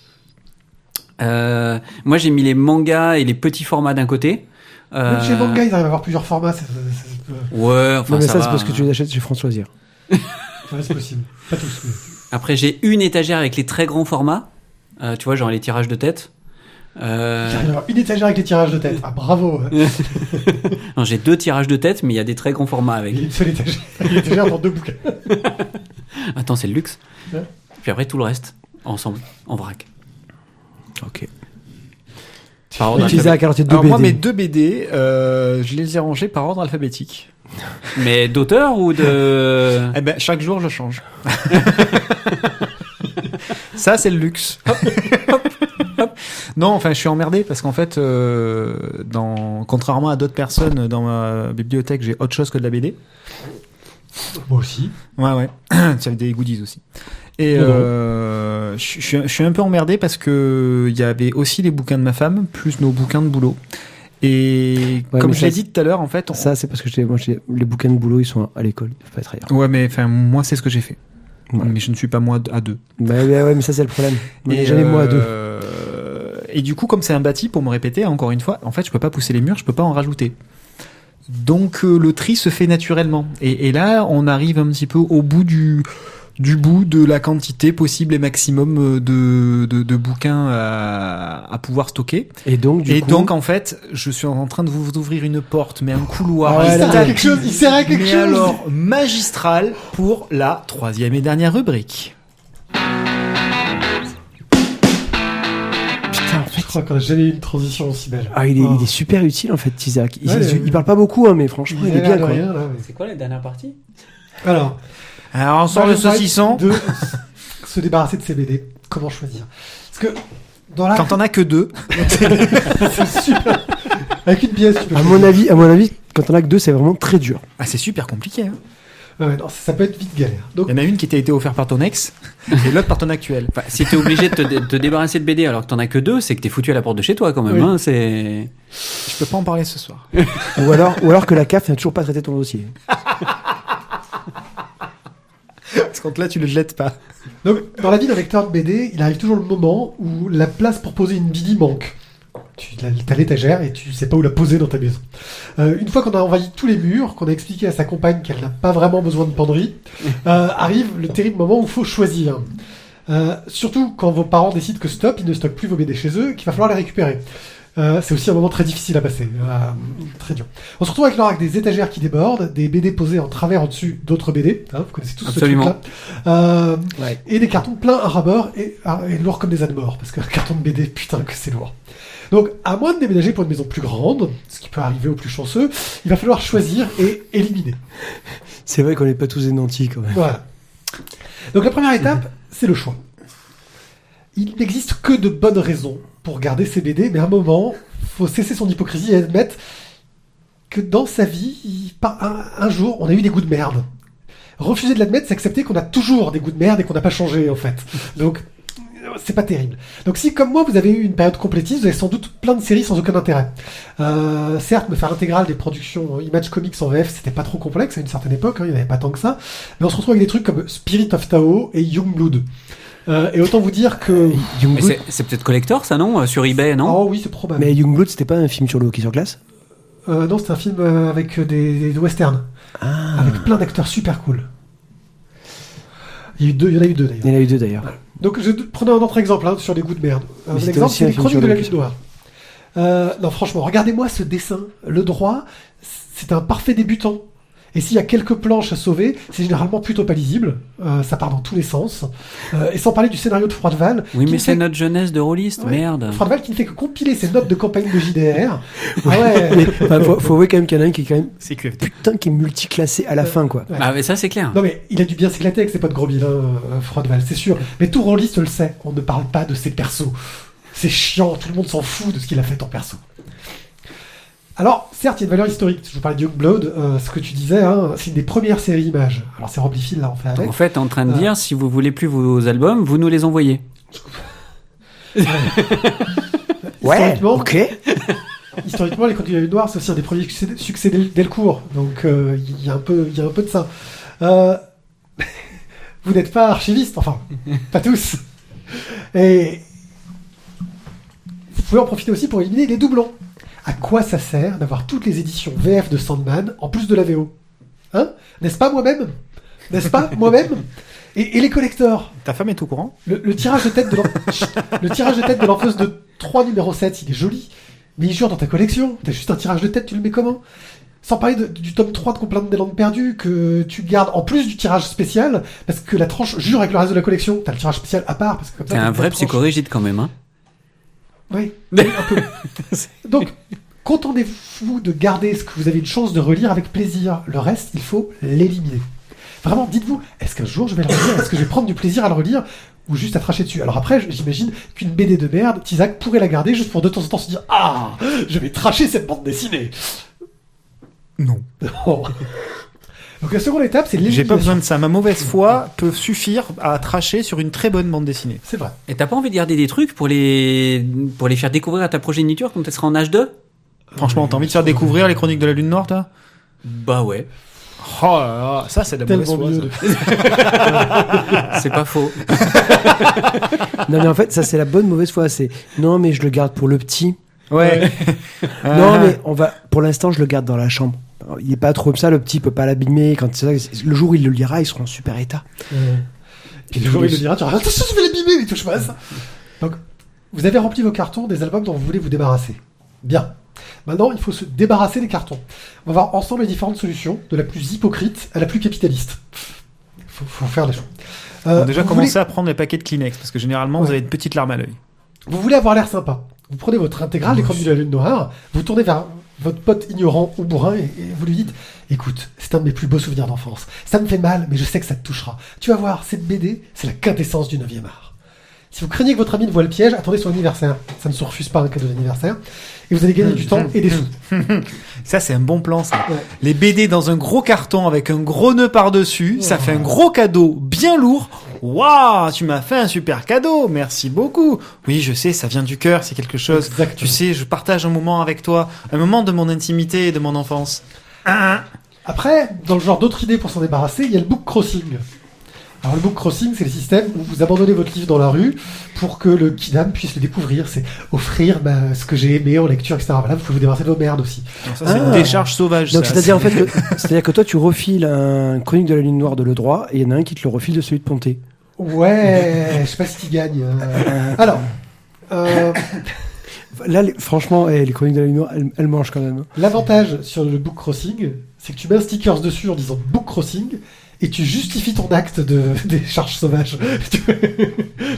Moi, j'ai mis les mangas et les petits formats d'un côté. Même chez Manga, ils arrivent à avoir plusieurs formats. Ouais, enfin non, mais ça, va. c'est parce que tu les achètes chez France Loisirs. C'est possible. Pas tous, mais... Après, j'ai une étagère avec les très grands formats. Tu vois, genre les tirages de tête. Alors, une étagère avec les tirages de tête. Ah, bravo. Non, j'ai 2 tirages de tête, mais il y a des très grands formats avec. Il y a une seule étagère. Une étagère dans 2 bouquins. Attends, c'est le luxe. Ouais. Puis après, tout le reste, ensemble, en vrac. Ok. Par ordre Isaac, alors tes deux Alors BD. moi, mes 2 BD, je les ai rangés par ordre alphabétique. Mais d'auteur ou de... Eh ben, chaque jour, je change. Ça, c'est le luxe. Non, enfin, je suis emmerdé parce qu'en fait, contrairement à d'autres personnes, dans ma bibliothèque, j'ai autre chose que de la BD. Moi aussi. Ouais. Ça fait des goodies aussi. Et je suis un peu emmerdé parce que il y avait aussi les bouquins de ma femme, plus nos bouquins de boulot. Et Ouais, comme mais je ça, l'ai dit tout à l'heure, en fait... Ça, c'est parce que les bouquins de boulot, ils sont à l'école, ils peuvent pas être ailleurs. Ouais, mais enfin, moi, c'est ce que j'ai fait. Ouais. Mais je ne suis pas moi à deux. Ouais, mais ça, c'est le problème. On est Et jamais moi à deux. Et du coup, comme c'est un bâti, pour me répéter, encore une fois, en fait, je peux pas pousser les murs, je peux pas en rajouter. Donc, le tri se fait naturellement. Et là, on arrive un petit peu au bout du bout de la quantité possible et maximum de bouquins à pouvoir stocker. Et donc, du coup... Donc, en fait, je suis en train de vous ouvrir une porte, mais un couloir. Ah ouais, Il là, sert à quelque chose, il sert à quelque mais chose. alors, magistral pour la 3e et dernière rubrique. Putain, en fait, je crois qu'on a jamais eu une transition aussi belle. Ah, il est super utile, en fait, Isaac. Ouais, Il parle pas beaucoup, hein, mais franchement, il est a bien, l'air de quoi. rien, là, mais- C'est quoi la dernière partie? Alors, Alors, on sort moi, le je dirais saucisson. De se débarrasser de ces BD. Comment choisir? Parce que dans la... Quand on a que 2. c'est super. Avec une pièce, tu peux À choisir. mon avis, quand on a que 2, c'est vraiment très dur. Ah, c'est super compliqué. Hein. Ouais, non, ça peut être vite galère. Donc, Il y en a une qui t'a été offerte par ton ex et l'autre par ton actuel. Enfin, si t'es obligé de te débarrasser de BD alors que t'en as que 2, c'est que t'es foutu à la porte de chez toi quand même. Oui. Hein, c'est... Je peux pas en parler ce soir. Ou alors que la CAF n'a toujours pas traité ton dossier. Parce que là, tu le jettes pas. donc, dans la vie d'un lecteur de BD, il arrive toujours le moment où la place pour poser une BD manque. T'as l'étagère et tu sais pas où la poser dans ta maison. Une fois qu'on a envahi tous les murs, qu'on a expliqué à sa compagne qu'elle n'a pas vraiment besoin de penderie, arrive le terrible moment où il faut choisir. Surtout quand vos parents décident que stop, ils ne stockent plus vos BD chez eux, qu'il va falloir les récupérer. C'est aussi un moment très difficile à passer, très dur. On se retrouve avec des étagères qui débordent, des BD posés en travers au-dessus d'autres BD, hein, vous connaissez tous Absolument. ce truc-là, Ouais. et des cartons pleins à ras-bord et lourds comme des ânes morts, parce qu'un carton de BD, putain que c'est lourd. Donc, à moins de déménager pour une maison plus grande, ce qui peut arriver aux plus chanceux, il va falloir choisir et éliminer. C'est vrai qu'on n'est pas tous des nantis, quand même. Voilà. Donc la première étape, c'est le choix. Il n'existe que de bonnes raisons pour garder ses BD, mais à un moment, faut cesser son hypocrisie et admettre que dans sa vie, un jour, on a eu des goûts de merde. Refuser de l'admettre, c'est accepter qu'on a toujours des goûts de merde et qu'on n'a pas changé, en fait. Donc, c'est pas terrible. Donc si, comme moi, vous avez eu une période complétiste, vous avez sans doute plein de séries sans aucun intérêt. Certes, me faire l'intégrale des productions Image Comics en VF, c'était pas trop complexe à une certaine époque, hein, il n'y en avait pas tant que ça, mais on se retrouve avec des trucs comme Spirit of Tao et Youngblood. Et autant vous dire que... Mais Youngblood, c'est peut-être collector ça, non? Sur eBay, non? Oh oui, c'est probable. mais Youngblood, c'était pas un film sur le hockey sur glace? Non, c'est un film avec des westerns, avec plein d'acteurs super cool. Il y en a eu deux d'ailleurs. Il y en a eu 2, d'ailleurs. Donc je prenais un autre exemple sur les goûts de merde. Un Mais c'était exemple, aussi c'est un les film Chroniques sur de la le Lune Noire. Non, franchement, regardez-moi ce dessin. Le droit, c'est un parfait débutant. Et s'il y a quelques planches à sauver, c'est généralement plutôt pas lisible. Ça part dans tous les sens. Et sans parler du scénario de Froideval. Oui, qui mais ne c'est fait- notre jeunesse de rôliste, Ouais. merde. Froideval qui ne fait que compiler ses notes de campagne de JDR. Ah ouais. Mais faut avouer quand même qu'il y en a un qui est quand même... C'est QFD. Putain, qui est multiclassé à la fin, quoi. Ouais. Ah, mais ça c'est clair. Non mais il a dû bien s'éclater avec ses potes gros vilains, Froideval, c'est sûr. Mais tout rôliste le sait, on ne parle pas de ses persos. C'est chiant, tout le monde s'en fout de ce qu'il a fait en perso. Alors, certes, il y a une valeur historique. Je vous parlais de Youngblood, ce que tu disais, hein, c'est une des premières séries images. Alors c'est Rob Liefeld, là, on fait avec. En fait, t'es en train de dire, si vous voulez plus vos albums, vous nous les envoyez. Historiquement, ok. historiquement, les Chroniques de la Lune Noire, c'est aussi un des premiers succès Delcourt. Donc, il y a un peu de ça. Vous n'êtes pas archiviste, enfin, pas tous. Et vous pouvez en profiter aussi pour éliminer les doublons. À quoi ça sert d'avoir toutes les éditions VF de Sandman en plus de la VO? Hein? N'est-ce pas moi-même? N'est-ce pas moi-même? Et les collecteurs? Ta femme est au courant? Le tirage de tête de le tirage de tête de l'enfeuse de 3 numéro 7, il est joli. Mais il jure dans ta collection. T'as juste un tirage de tête, tu le mets comment? Sans parler du tome 3 de Complainte des Landes Perdues, que tu gardes en plus du tirage spécial, parce que la tranche jure avec le reste de la collection. T'as le tirage spécial à part, parce que comme ça... T'es t'as un une vrai tranche. psychorigide quand même, hein. Oui, un peu. Donc, contentez-vous de garder ce que vous avez une chance de relire avec plaisir. Le reste, il faut l'éliminer. Vraiment, dites-vous, est-ce qu'un jour je vais le relire? Est-ce que je vais prendre du plaisir à le relire? Ou juste à tracher dessus? Alors après, j'imagine qu'une BD de merde, Tizak pourrait la garder juste pour de temps en temps se dire « Ah, je vais tracher cette bande dessinée !» Non. Oh. Donc la seconde étape, c'est l'élimination. J'ai pas besoin de ça. Ma mauvaise foi peut suffire à tracher sur une très bonne bande dessinée. C'est vrai. Et t'as pas envie de garder des trucs pour les faire découvrir à ta progéniture quand elle sera en âge 2? Franchement, t'as envie de faire découvrir les Chroniques de la Lune Noire, toi? Bah ouais, Oh là là, ça c'est de la mauvaise Tellement foi. mieux. c'est pas faux. Non, mais en fait, ça, c'est la bonne mauvaise foi. C'est non, mais je le garde pour le petit. Ouais. Non, mais pour l'instant, je le garde dans la chambre. Alors, il est pas trop comme ça, le petit peut pas l'abîmer. Le jour où il le lira, il sera en super état. Puis le jour où il le dira, tu diras « Attention, je vais l'abîmer, mais touche pas à ça !» Donc, vous avez rempli vos cartons des albums dont vous voulez vous débarrasser. Bien. Maintenant, il faut se débarrasser des cartons. On va voir ensemble les différentes solutions, de la plus hypocrite à la plus capitaliste. Faut faire les choses. On a déjà vous commencé voulez- à prendre les paquets de Kleenex parce que généralement vous Ouais. avez une petite larme à l'œil. Vous voulez avoir l'air sympa. Vous prenez votre intégrale, les Chroniques de la Lune Noire, vous tournez vers votre pote ignorant ou bourrin et vous lui dites « Écoute, c'est un de mes plus beaux souvenirs d'enfance. Ça me fait mal, mais je sais que ça te touchera. Tu vas voir, cette BD, c'est la quintessence du 9e art. Si vous craignez que votre ami ne voit le piège, attendez son anniversaire. Ça ne se refuse pas un cadeau d'anniversaire. Et vous allez gagner du temps et des sous. Ça c'est un bon plan ça. Ouais. Les BD dans un gros carton avec un gros nœud par-dessus, ça fait un gros cadeau bien lourd. Waouh, tu m'as fait un super cadeau, merci beaucoup. Oui, je sais, ça vient du cœur, c'est quelque chose. Exactement. Tu sais, je partage un moment avec toi, un moment de mon intimité et de mon enfance. Après, dans le genre d'autres idées pour s'en débarrasser, il y a le book crossing. Alors le book crossing, c'est le système où vous abandonnez votre livre dans la rue pour que le kidam puisse le découvrir. C'est offrir ce que j'ai aimé en lecture, etc. Voilà, vous pouvez vous débarrasser de vos merdes aussi. Alors ça c'est une décharge sauvage. Donc, ça. c'est-à-dire, en fait, c'est-à-dire que toi, tu refiles un Chronique de la Lune Noire de Le Droit et il y en a un qui te le refile de celui de Ponté. Ouais, je sais pas si tu gagnes. Alors, Là, franchement, les Chroniques de la Lune Noire, elles mangent quand même. l'avantage sur le book crossing, c'est que tu mets un sticker dessus en disant book crossing et tu justifies ton acte de décharge sauvage.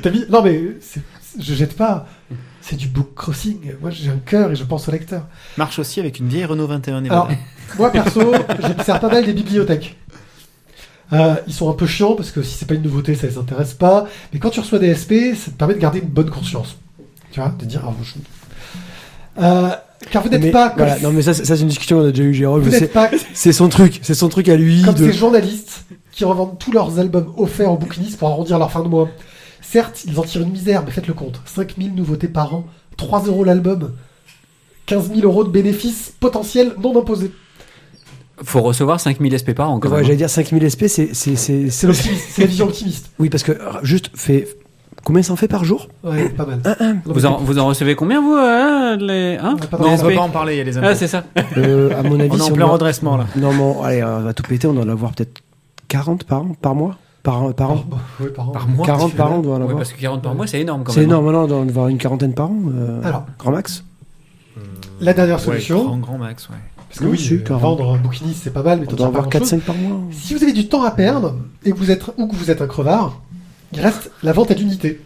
T'as mis... Non mais, je jette pas. C'est du book crossing. Moi, j'ai un cœur et je pense au lecteur. Marche aussi avec une vieille Renault 21. Alors, moi perso, j'observe pas mal des bibliothèques. Ils sont un peu chiants parce que si c'est pas une nouveauté, ça les intéresse pas. Mais quand tu reçois des SP, ça te permet de garder une bonne conscience. Tu vois, de dire, car vous n'êtes Mais, pas comme, voilà, non, mais ça, c'est une discussion qu'on a déjà eu, Jérôme. vous n'êtes pas C'est son truc à lui. comme ces journalistes qui revendent tous leurs albums offerts aux bouquinistes pour arrondir leur fin de mois. Certes, ils en tirent une misère, mais faites le compte. 5000 nouveautés par an, 3 € l'album, 15 000 € de bénéfices potentiels non imposés. Faut recevoir 5000 SP par an quand Ouais, même. j'allais dire 5000 SP, c'est C'est l'optimisme, c'est la vision optimiste. Oui, parce que juste combien ça en fait par jour? Ouais, pas mal. Vous en recevez combien vous les hein pas Non, on dans ne les va SP? pas en parler, il y a les impôts. Ah c'est ça. À mon avis, On est en si plein doit- redressement là. Non, bon, allez, on va tout péter, on doit en avoir peut-être 40 par an, par mois, par an. Ouais, par an. Par mois. 40 par an, on doit en Ouais, avoir. parce que 40 par mois c'est énorme quand C'est même. énorme, non, on doit en avoir une quarantaine par an, Alors. grand max. La dernière Ouais, solution, grand max, ouais. parce que Oui, oui, si, carrément. vendre un bouquiniste c'est pas mal, mais On t'en doit tires pas avoir grand-chose. 4-5 par mois. Si vous avez du temps à perdre et que vous êtes un crevard, il reste la vente à l'unité.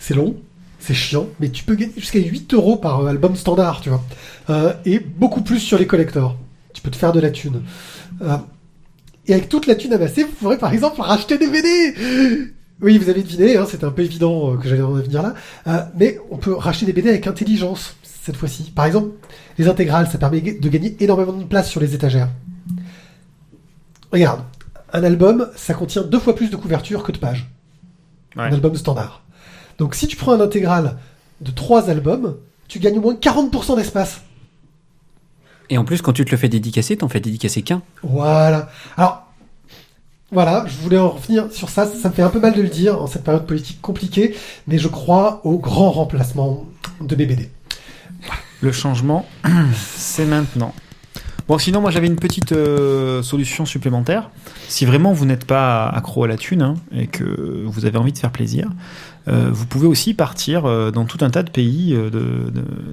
C'est long, c'est chiant, mais tu peux gagner jusqu'à 8 € par album standard, tu vois. Et beaucoup plus sur les collectors. Tu peux te faire de la thune. Et avec toute la thune amassée, vous pourrez par exemple racheter des BD. Oui, vous avez deviné, hein, c'était un peu évident que j'allais en venir là. Mais on peut racheter des BD avec intelligence cette fois-ci. Par exemple, les intégrales, ça permet de gagner énormément de place sur les étagères. Regarde, un album, ça contient 2 fois plus de couverture que de pages. Ouais. Un album standard. Donc si tu prends un intégral de 3 albums, tu gagnes au moins 40% d'espace. Et en plus quand tu te le fais dédicacer, t'en fais dédicacer qu'un. Voilà. Alors, voilà, je voulais en revenir sur ça. Ça me fait un peu mal de le dire en cette période politique compliquée, mais je crois au grand remplacement de mes BD. Le changement, c'est maintenant. Bon, sinon, moi, j'avais une petite solution supplémentaire. Si vraiment vous n'êtes pas accro à la thune et que vous avez envie de faire plaisir, vous pouvez aussi partir dans tout un tas de pays de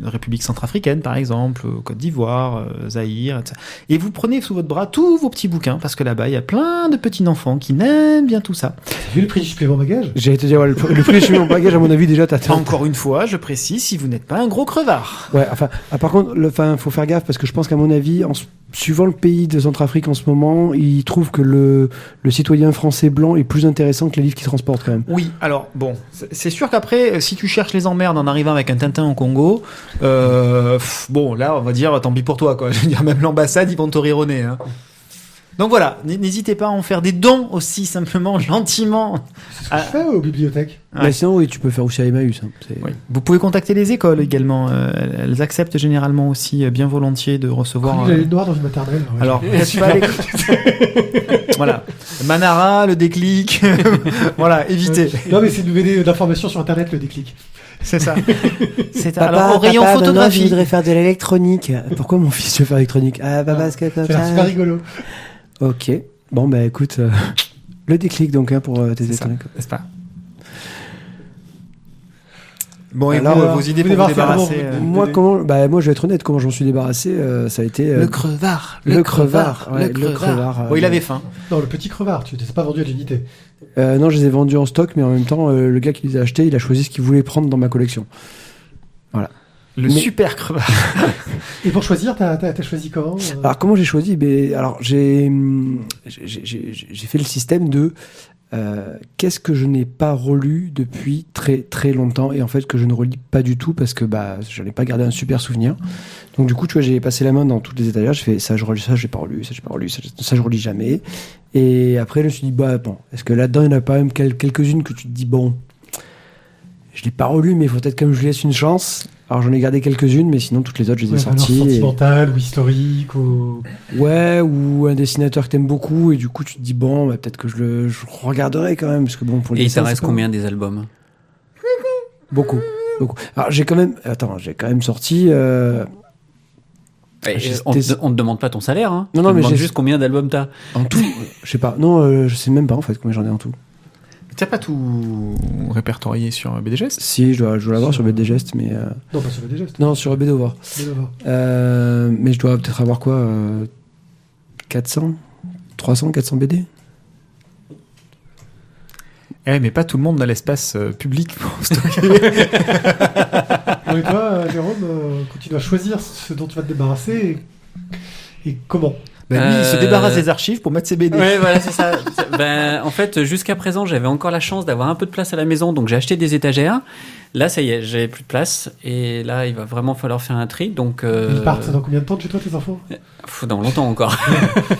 République centrafricaine, par exemple, Côte d'Ivoire, Zaïre, etc. Et vous prenez sous votre bras tous vos petits bouquins, parce que là-bas, il y a plein de petits enfants qui n'aiment bien tout ça. T'as vu le prix du supplément bagage? J'allais te dire, ouais, le prix du supplément bagage, à mon avis, déjà, t'as Encore une fois, je précise, si vous n'êtes pas un gros crevard. Ouais, enfin, par contre, faut faire gaffe parce que je pense qu'à mon avis, suivant le pays de Centrafrique en ce moment, ils trouvent que le citoyen français blanc est plus intéressant que les livres qui transportent quand même. Oui, alors bon, c'est sûr qu'après, si tu cherches les emmerdes en arrivant avec un Tintin au Congo, bon, là, on va dire, tant pis pour toi, quoi. Je veux dire, même l'ambassade, ils vont te rire au nez, hein. Donc voilà, n'hésitez pas à en faire des dons aussi, simplement, gentiment. C'est ce que je fais aux bibliothèques. Ouais. Mais sinon, oui, tu peux faire aussi à Emmaüs. Hein. Oui. Vous pouvez contacter les écoles également. Elles acceptent généralement aussi bien volontiers de recevoir. Il a les noirs dans une maternelle. Ouais. Alors, pas les- voilà. Manara, le déclic. Voilà, évitez. Non, mais c'est une BD d'information sur Internet, le déclic. C'est ça. Alors, au rayon photographie. je voudrais faire de l'électronique. Pourquoi mon fils veut faire l'électronique? Ah, bah, parce que comme C'est super rigolo. Ok. Bon, bah, écoute, le déclic, donc, hein, pour tes C'est ça, électroniques. n'est-ce pas? Bon, et Alors, vos idées pour vous débarrasser Moi, moi, je vais être honnête, comment j'en suis débarrassé, ça a été. Le crevard. Le crevard. Ouais, le crevard. Bon, il avait faim. Non, le petit crevard, tu ne les as pas vendus à l'unité. Non, je les ai vendus en stock, mais en même temps, le gars qui les a achetés, il a choisi ce qu'il voulait prendre dans ma collection. Voilà. Le super crevard. Et pour choisir, t'as choisi comment Alors, comment j'ai choisi? Alors, j'ai fait le système de qu'est-ce que je n'ai pas relu depuis très très longtemps, et en fait que je ne relis pas du tout parce que je n'ai pas gardé un super souvenir. Donc du coup, tu vois, j'ai passé la main dans toutes les étagères, j'ai fait ça, je relis ça, j'ai pas relu, ça j'ai pas relu, ça je relis jamais. Et après, je me suis dit bon, est-ce que là-dedans il y en a pas même quelques-unes que tu te dis bon, je l'ai pas relu, mais il faut peut-être que je lui laisse une chance. Alors j'en ai gardé quelques-unes, mais sinon toutes les autres je les ai sorties. Sentimentale ou historique ou... Ouais, ou un dessinateur que t'aimes beaucoup, et du coup tu te dis bon, peut-être que je regarderai quand même, parce que bon, pour les Et il dessins, t'en reste c'est pas- combien des albums? Beaucoup. Alors j'ai quand même sorti. On te demande pas ton salaire, hein. Non, On te mais demande j'ai- juste combien d'albums t'as. En tout, je sais pas. Non, je sais même pas en fait combien j'en ai en tout. T'as pas tout répertorié sur BDGest? Si, je dois l'avoir sur BD Gestes, mais Non, pas sur le digeste. non, sur BD Over. Mais je dois peut-être avoir quoi 400, 300, 400 BD. Eh, mais pas tout le monde a l'espace public pour stocker. Et toi, Jérôme, quand tu dois choisir ce dont tu vas te débarrasser, et comment? Lui, il se débarrasse des archives pour mettre ses BD. Ouais, voilà, c'est ça. En fait, jusqu'à présent, j'avais encore la chance d'avoir un peu de place à la maison, donc j'ai acheté des étagères. Là, ça y est, j'ai plus de place, et là, il va vraiment falloir faire un tri. Donc, Ils partent dans combien de temps de chez toi, tes enfants? dans longtemps encore.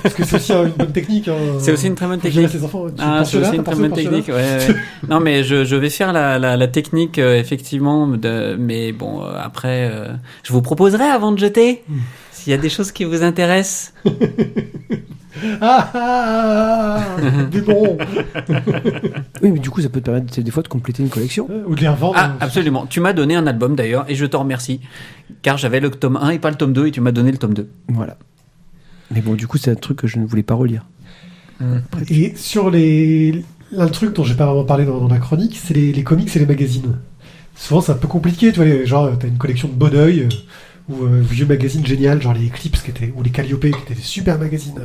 Parce que c'est aussi une bonne technique. C'est aussi une très bonne Faut gérer technique. ses enfants. C'est aussi une très bonne technique. Ouais. Non, mais je vais faire la technique effectivement. Mais bon, après, je vous proposerai avant de jeter. S'il y a des choses qui vous intéressent. Des bons. Oui, mais du coup, ça peut te permettre des fois de compléter une collection. Ou de les revendre. Ah, absolument. Tu m'as donné un album d'ailleurs, et je te remercie. Car j'avais le tome 1 et pas le tome 2, et tu m'as donné le tome 2. Voilà. Mais bon, du coup, c'est un truc que je ne voulais pas relire. Et sur un truc dont j'ai pas vraiment parlé dans la chronique, c'est les comics et les magazines. Souvent, c'est un peu compliqué, tu vois, genre, t'as une collection de Bon Oeil, ou vieux magazines génial, genre les Eclipse, ou les Calliope, qui étaient des super magazines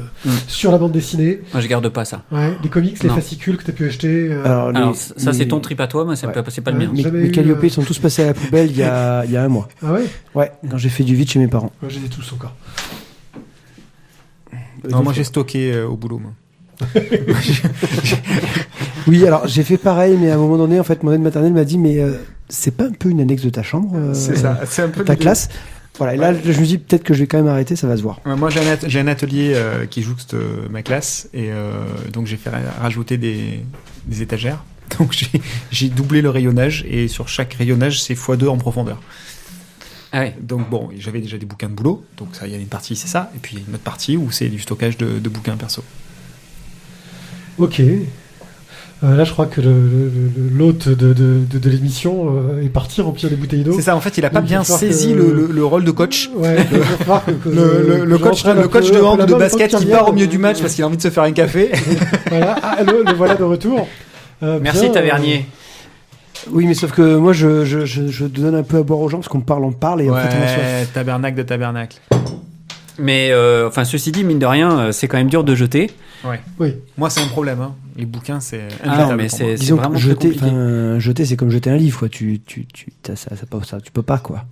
sur la bande dessinée. Moi, je garde pas ça. Ouais, les comics, les Non. fascicules que t'as pu acheter. Alors, ça, c'est ton trip à toi, mais c'est Ouais. pas le mien. Jamais Mes eu, Calliope sont tous passés à la poubelle il y a un mois. Ah ouais? Ouais, quand j'ai fait du vide chez mes parents. Moi, j'ai des tous encore. Non, moi j'ai stocké au boulot. Moi. Oui, alors j'ai fait pareil, mais à un moment donné, en fait, mon aide maternelle m'a dit, mais c'est pas un peu une annexe de ta chambre, C'est ça, c'est un peu ta l'idée. classe. Voilà, et là, je me dis peut-être que je vais quand même arrêter, ça va se voir. Moi j'ai un atelier qui jouxte ma classe, et donc j'ai fait rajouter des étagères. Donc j'ai doublé le rayonnage, et sur chaque rayonnage c'est x2 en profondeur. Ah ouais. Donc bon, j'avais déjà des bouquins de boulot, donc ça, il y a une partie c'est ça, et puis il y a une autre partie où c'est du stockage de bouquins perso. Ok. Là, je crois que l'hôte de l'émission est parti remplir les bouteilles d'eau. C'est ça, en fait, il a pas Donc, bien il va falloir saisi que- le rôle de coach. Ouais, il va falloir que Le coach, j'entraîne un le coach peu- de un peu hand la de balle, basket tant qui qu'il part au revienne. milieu du match parce qu'il a envie de se faire un café. Voilà. Ah, le voilà de retour. Merci, Bien, Tavernier. Oui, mais sauf que moi, je donne un peu à boire aux gens parce qu'on parle et en fait, on a soif. Ouais, tabernacle de tabernacle. Mais enfin, ceci dit, mine de rien, c'est quand même dur de jeter. Oui. Moi, c'est un problème. Hein. Les bouquins, c'est Ah injouable non, mais pour moi. c'est Disons vraiment que très jeter, compliqué. jeter, c'est comme jeter un livre, quoi. Tu peux pas, quoi.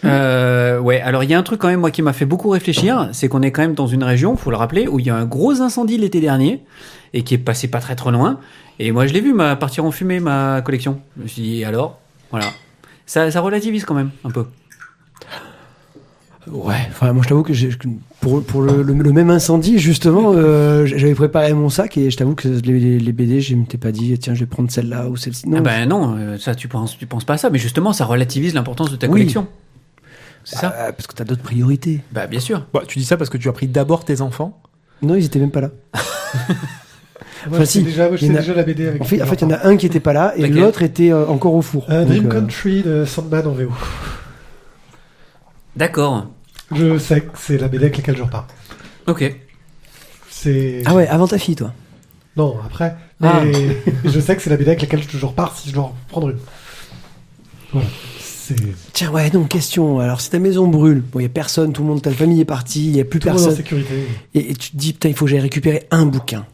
Ouais, alors il y a un truc quand même moi qui m'a fait beaucoup réfléchir, c'est qu'on est quand même dans une région, faut le rappeler, où il y a un gros incendie l'été dernier et qui est passé pas très loin. Et moi je l'ai vu partir en fumée ma collection. Je me suis dit alors, voilà, ça relativise quand même un peu. Ouais. Enfin, moi, je t'avoue que pour le même incendie, justement, j'avais préparé mon sac et je t'avoue que les BD, je m'étais pas dit tiens, je vais prendre celle-là ou celle-ci. Non. Ah ben non, ça tu penses pas à ça, mais justement ça relativise l'importance de ta collection. C'est ça. Parce que t'as d'autres priorités. Bah bien sûr. Bah, tu dis ça parce que tu as pris d'abord tes enfants. Non, ils étaient même pas là. Moi, Enfin, je sais si, déjà, il y en a- déjà la BD avec. En fait, il y en a un qui était pas là et Laquelle l'autre était encore au four. Dream Donc, Country de Sandman en VO. D'accord. Je sais que c'est la BD avec laquelle je repars. Ok. C'est. Ah ouais, avant ta fille, toi. Non, après. Ah. Mais je sais que c'est la BD avec laquelle je repars si je dois en prendre une. Voilà. C'est. Tiens, ouais, donc question. Alors, si ta maison brûle, bon, il y a personne, tout le monde, ta famille est partie, il y a plus Tout le monde en personne. sécurité. Et tu te dis, putain, il faut que j'aille récupérer un bouquin.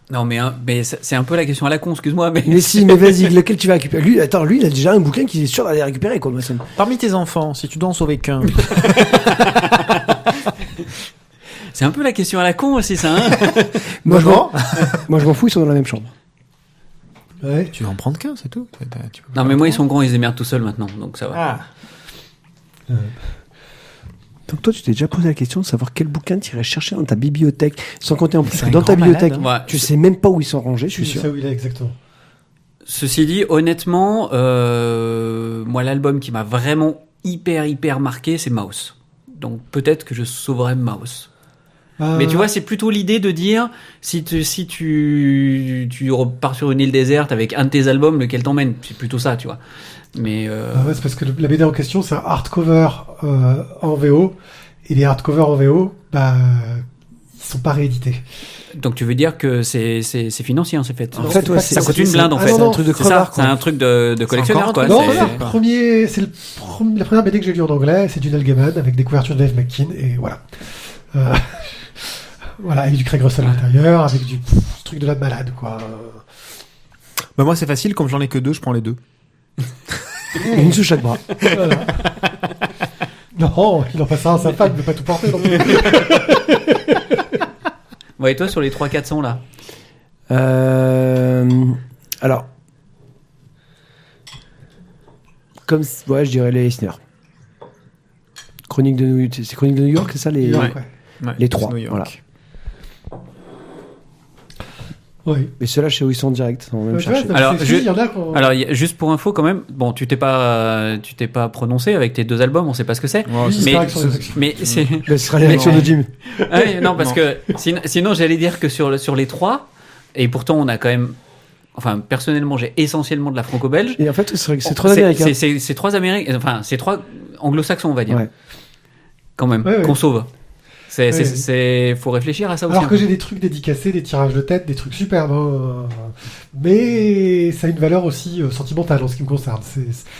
Non mais c'est un peu la question à la con, excuse-moi, mais. Mais si, mais vas-y, lequel tu vas récupérer? Lui, attends, lui, il a déjà un bouquin qu'il est sûr d'aller récupérer, quoi, moi, ça me- Parmi tes enfants, si tu dois en sauver qu'un. C'est un peu la question à la con aussi ça. Hein. Moi, je m'en fous, ils sont dans la même chambre. Ouais. Tu vas en prendre qu'un, c'est tout. Tu peux pas Non mais en moi ils prendre. sont grands, ils se démerdent tout seuls maintenant, donc ça va. Ah. Donc toi, tu t'es déjà posé la question de savoir quel bouquin tu irais chercher dans ta bibliothèque, sans compter en plus C'est que un dans ta grand bibliothèque, malade, hein. tu sais même pas où ils sont rangés, je suis Je sûr. sais où il est exactement. Ceci dit, honnêtement, moi l'album qui m'a vraiment hyper marqué, c'est Mouse. Donc peut-être que je sauverai Mouse. Mais tu vois, c'est plutôt l'idée de dire si tu repars sur une île déserte avec un de tes albums, lequel t'emmène. C'est plutôt ça, tu vois. Mais Ouais, c'est parce que la BD en question, c'est un hardcover en VO. Et les hardcovers en VO, ils sont pas réédités. donc tu veux dire que c'est financier, hein, c'est fait. En Non, fait, c'est ouais, pas c'est- ça coûte une blinde en Ah fait. non, non, un truc de C'est ça, crevard, c'est quoi. un truc de collectionneur encore quoi. un Non, truc C'est- de- c'est la première BD que j'ai lue en anglais, c'est du Neil Gaiman avec des couvertures de Dave McKean et voilà. Voilà, avec du Craig Russell à l'intérieur, avec du truc de la malade quoi. Bah, moi, c'est facile, comme j'en ai que deux, je prends les deux. Une sous chaque bras. Voilà. Non, il en passe un à sa femme, il ne veut pas tout porter non plus. Ouais, et toi sur les 300-400 là. Alors, ouais, je dirais les Eisner. Chronique de New York, c'est Chronique de New York, c'est ça les Ouais. Ouais, Les c'est trois, New York. voilà. Oui. Mais ceux-là, chez où ils sont direct, on va même Tu vois, chercher. Alors, il y en a qu'on- Alors juste pour info quand même, bon tu t'es pas prononcé avec tes deux albums, on sait pas ce que c'est. Ouais, Oui, c'est- c'est mais- vrai que sur les actions. Mais c'est Là, ce sera les réactions de Jim. Ah oui, non, parce que sinon j'allais dire que sur les trois, et pourtant on a quand même. Enfin, personnellement, j'ai essentiellement de la franco-belge. Et en fait, c'est trois américains. C'est trois américains. Enfin, c'est trois anglo-saxons, on va dire. Ouais. Quand même, Ouais, ouais. qu'on sauve. Ouais, Faut réfléchir à ça aussi. Alors que hein. j'ai des trucs dédicacés, des tirages de tête, des trucs superbes. Hein. Mais ça a une valeur aussi sentimentale en ce qui me concerne.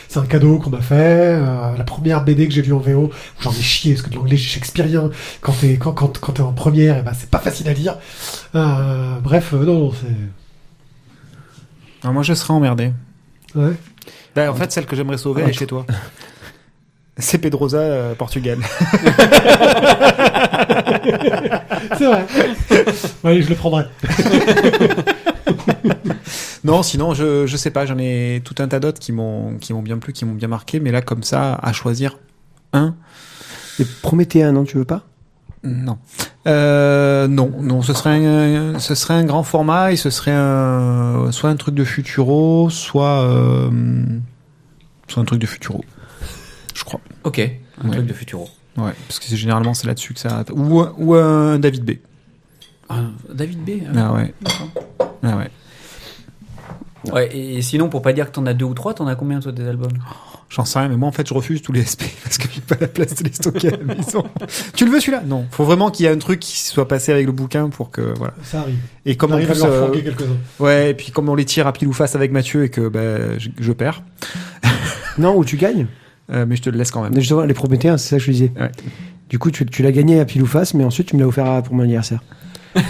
C'est un cadeau qu'on m'a fait. La première BD que j'ai lue en VO, où j'en ai chié, parce que de l'anglais shakespearien, quand t'es en première, c'est pas facile à lire. Bref, non, c'est... Ah, moi, je serais emmerdé. Ouais. Bah, en fait, celle que j'aimerais sauver, elle est chez toi. C'est Pedrosa, Portugal. C'est vrai. Oui, je le prendrai. Non, sinon, je sais pas, j'en ai tout un tas d'autres qui m'ont bien plu, qui m'ont bien marqué, mais là, comme ça, à choisir un, Les Prométhéens, non, tu veux pas? non. Non, ce serait un grand format et ce serait soit un truc de Futuro, soit un truc de Futuro, je crois. Ok, un Ouais. truc de Futuro. Ouais, parce que généralement c'est là-dessus que ça... Ou un David B. Ah, David B. Ah ouais. D'accord. Ah ouais. Ouais, et sinon, pour pas dire que t'en as deux ou trois, t'en as combien toi des albums? J'en sais rien, mais moi en fait je refuse tous les SP parce que j'ai pas la place de les stocker à la maison. Tu le veux celui-là? Non. Faut vraiment qu'il y ait un truc qui soit passé avec le bouquin pour que voilà. Ça arrive. Et comme On en arrive à plus, leur fourguer quelques-uns. ouais, et puis comme on les tire à pile ou face avec Mathieu et que je perds, Non, où tu gagnes. mais je te le laisse quand même. Mais justement, les Prométhéens, c'est ça que je disais. Ouais. Du coup, tu l'as gagné à pile ou face, mais ensuite tu me l'as offert pour mon anniversaire.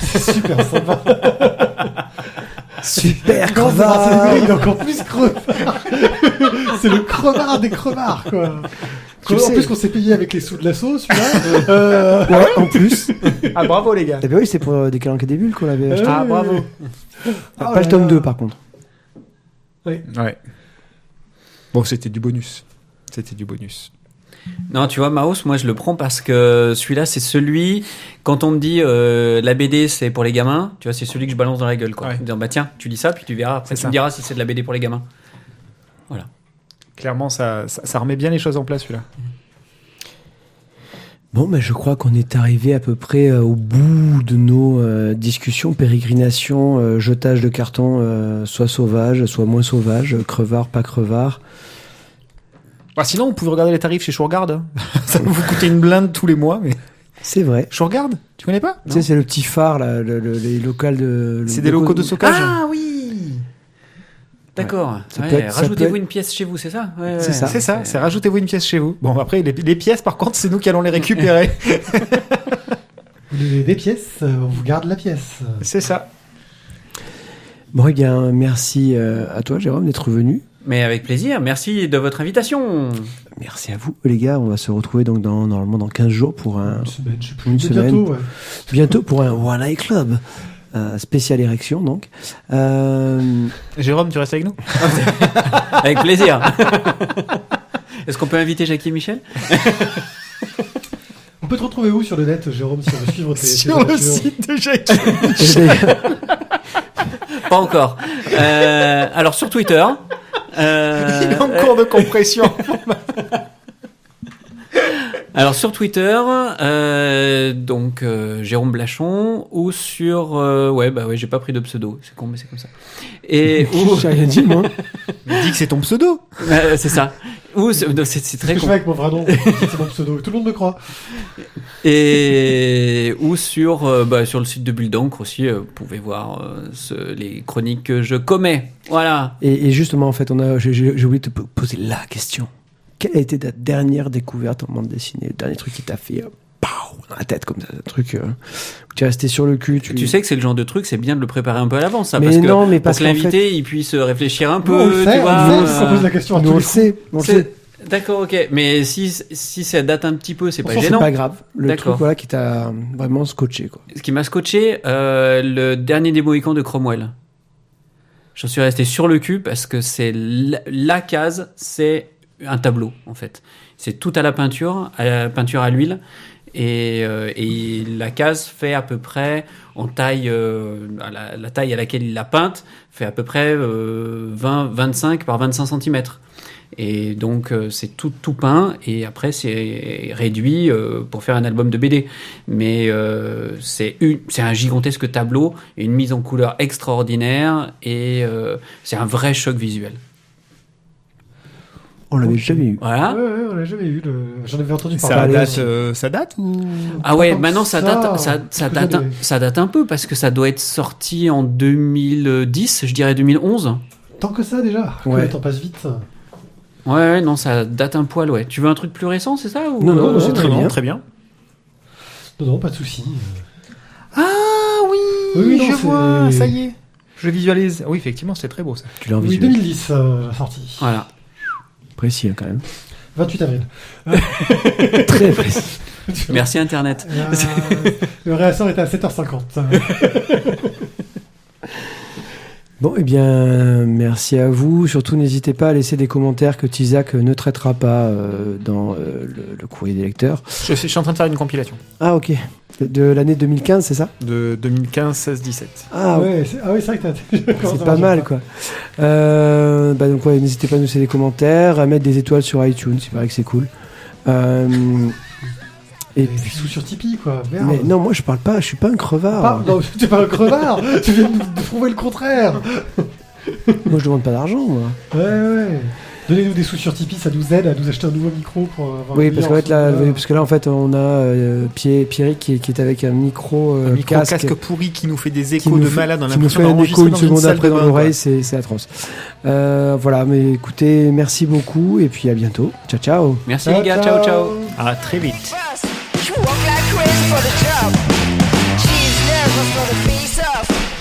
C'est super sympa. Super Non, c'est crevard. il est encore plus crevard. C'est le crevard des crevards, quoi. Tu le En sais. plus qu'on s'est payé avec les sous de l'assaut, celui-là. Ouais, en plus. Ah bravo les gars. Eh ben oui, c'est pour des calanques et des bulles qu'on l'avait acheté. Ah bravo. Pas le tome 2 par contre. Ouais. Bon, c'était du bonus. C'était du bonus. Non, tu vois, Maos, moi je le prends parce que celui-là, c'est celui, quand on me dit la BD c'est pour les gamins, tu vois, c'est celui que je balance dans la gueule, quoi. Ouais. Dire, bah tiens, tu lis ça, puis tu verras, après C'est tu ça. me diras si c'est de la BD pour les gamins. Clairement, ça remet bien les choses en place, celui-là. Bon, je crois qu'on est arrivé à peu près au bout de nos discussions, pérégrinations, jetage de carton, soit sauvage, soit moins sauvage, crevard, pas crevard. Bah, sinon, vous pouvez regarder les tarifs chez Shurgard. Hein. Ça va vous coûter une blinde tous les mois, mais... C'est vrai. Shurgard, tu connais pas? Tu sais, c'est le petit phare, là, les locales de... C'est des locaux de stockage. Ah oui D'accord. Ça Ouais, peut être- ça rajoutez-vous peut être- une pièce chez vous, c'est ça? Ouais, C'est ouais. ça. C'est ça, c'est rajoutez-vous une pièce chez vous. Bon, après, les pièces, par contre, c'est nous qui allons les récupérer. Vous donnez des pièces, on vous garde la pièce. C'est ça. Bon, eh bien, merci à toi, Jérôme, d'être venu. Mais avec plaisir, merci de votre invitation. Merci à vous, les gars. On va se retrouver donc normalement dans 15 jours pour un... Une semaine, je sais plus. Une Mais semaine. bientôt, ouais. Bientôt pour un One Eye Club. Spécial érection, donc. Jérôme, tu restes avec nous? Avec plaisir. Est-ce qu'on peut inviter Jackie et Michel? On peut te retrouver où sur le net, Jérôme, si on veut suivre tes Sur le aventures site de Jackie. Et d'ailleurs, Pas encore. Alors sur Twitter. Il est en cours de compression. Alors sur Twitter, donc Jérôme Blachon, ou sur ouais j'ai pas pris de pseudo, c'est con mais c'est comme ça. Et ou j'ai rien dit, moi. Dis que c'est ton pseudo. c'est ça. Ou c'est non, c'est Ce très que je con. fais avec mon vrai nom, c'est mon pseudo. Tout le monde me croit. Et ou sur sur le site de Bulle d'encre aussi, vous pouvez voir les chroniques que je commets. Voilà. Et justement, en fait, j'ai oublié de te poser la question. Quelle a été ta dernière découverte en bande dessinée? Le dernier truc qui t'a fait pow, dans la tête, comme ça, un truc où tu es resté sur le cul. Tu sais que c'est le genre de truc, c'est bien de le préparer un peu à l'avance, ça, Mais parce que non, mais pour parce que qu'en l'invité il puisse réfléchir un peu, Nous, on le sait, tu vois. on le sait, on pose la question à Nous, tous on les le coups. sait. On le sait. D'accord, ok. Mais si ça date un petit peu, c'est pas C'est gênant. pas grave. Le D'accord. truc voilà, qui t'a vraiment scotché, quoi. Ce qui m'a scotché, le dernier des Mohicans de Cromwell. J'en suis resté sur le cul parce que c'est la case, c'est un tableau en fait. C'est tout à la peinture à l'huile. Et la case fait à peu près, en taille, la taille à laquelle il l'a peinte, fait à peu près 25 par 25 cm. Et donc c'est tout peint et après c'est réduit pour faire un album de BD. Mais c'est un gigantesque tableau, une mise en couleur extraordinaire et c'est un vrai choc visuel. On l'avait jamais eu. Voilà. Ouais, on l'a jamais eu. J'en avais entendu Ça parler. date ou? Ah ouais, Tant que maintenant ça date, ça, ça quelques années. date un peu parce que ça doit être sorti en 2010, je dirais 2011. Tant que ça déjà. Ouais. Le temps passe vite. Ouais, non, ça date un poil, ouais. Tu veux un truc plus récent, c'est ça ou Non, c'est non, très bien. Très bien. Non, pas de souci. Ah oui, Oui, non, je c'est- vois, ça y est. Je visualise. Oui, effectivement, c'est très beau ça. Tu l'as en Oui, visuel. 2010, la sortie. Voilà. Précis, hein, quand même. 28 avril. Très précis. Merci Internet. Le réassort était à 7h50. Bon, eh bien, merci à vous. Surtout, n'hésitez pas à laisser des commentaires que Tizak ne traitera pas dans le courrier des lecteurs. Je suis en train de faire une compilation Ah, ok. De l'année 2015, c'est ça? de 2015, 16, 17. Ah, ouais, c'est vrai que c'est pas mal, quoi. Donc, ouais, n'hésitez pas à nous laisser des commentaires, à mettre des étoiles sur iTunes, il paraît que c'est cool. Et Et puis, puis sous sur Tipeee, quoi. Merde. mais non, moi, je parle pas, je suis pas un crevard. Ah, non, t'es pas un crevard. Tu viens de prouver le contraire. Moi, je demande pas d'argent, moi. Ouais. Donnez-nous des sous sur Tipeee, ça nous aide à nous acheter un nouveau micro pour avoir Oui, une parce meilleure que là, en fait, on a Pierrick qui est avec un micro, Un casque casque pourri qui nous fait des qui échos nous de fait- malade. On a qui nous l'impression fait un d'enregistrer écho une dans seconde salle après de dans bain, l'oreille, quoi. c'est atroce. Voilà, mais écoutez, merci beaucoup et puis à bientôt. Ciao, ciao. Merci les gars, ciao ciao. À très vite. She walk like crazy for the job. She's nervous for the face off.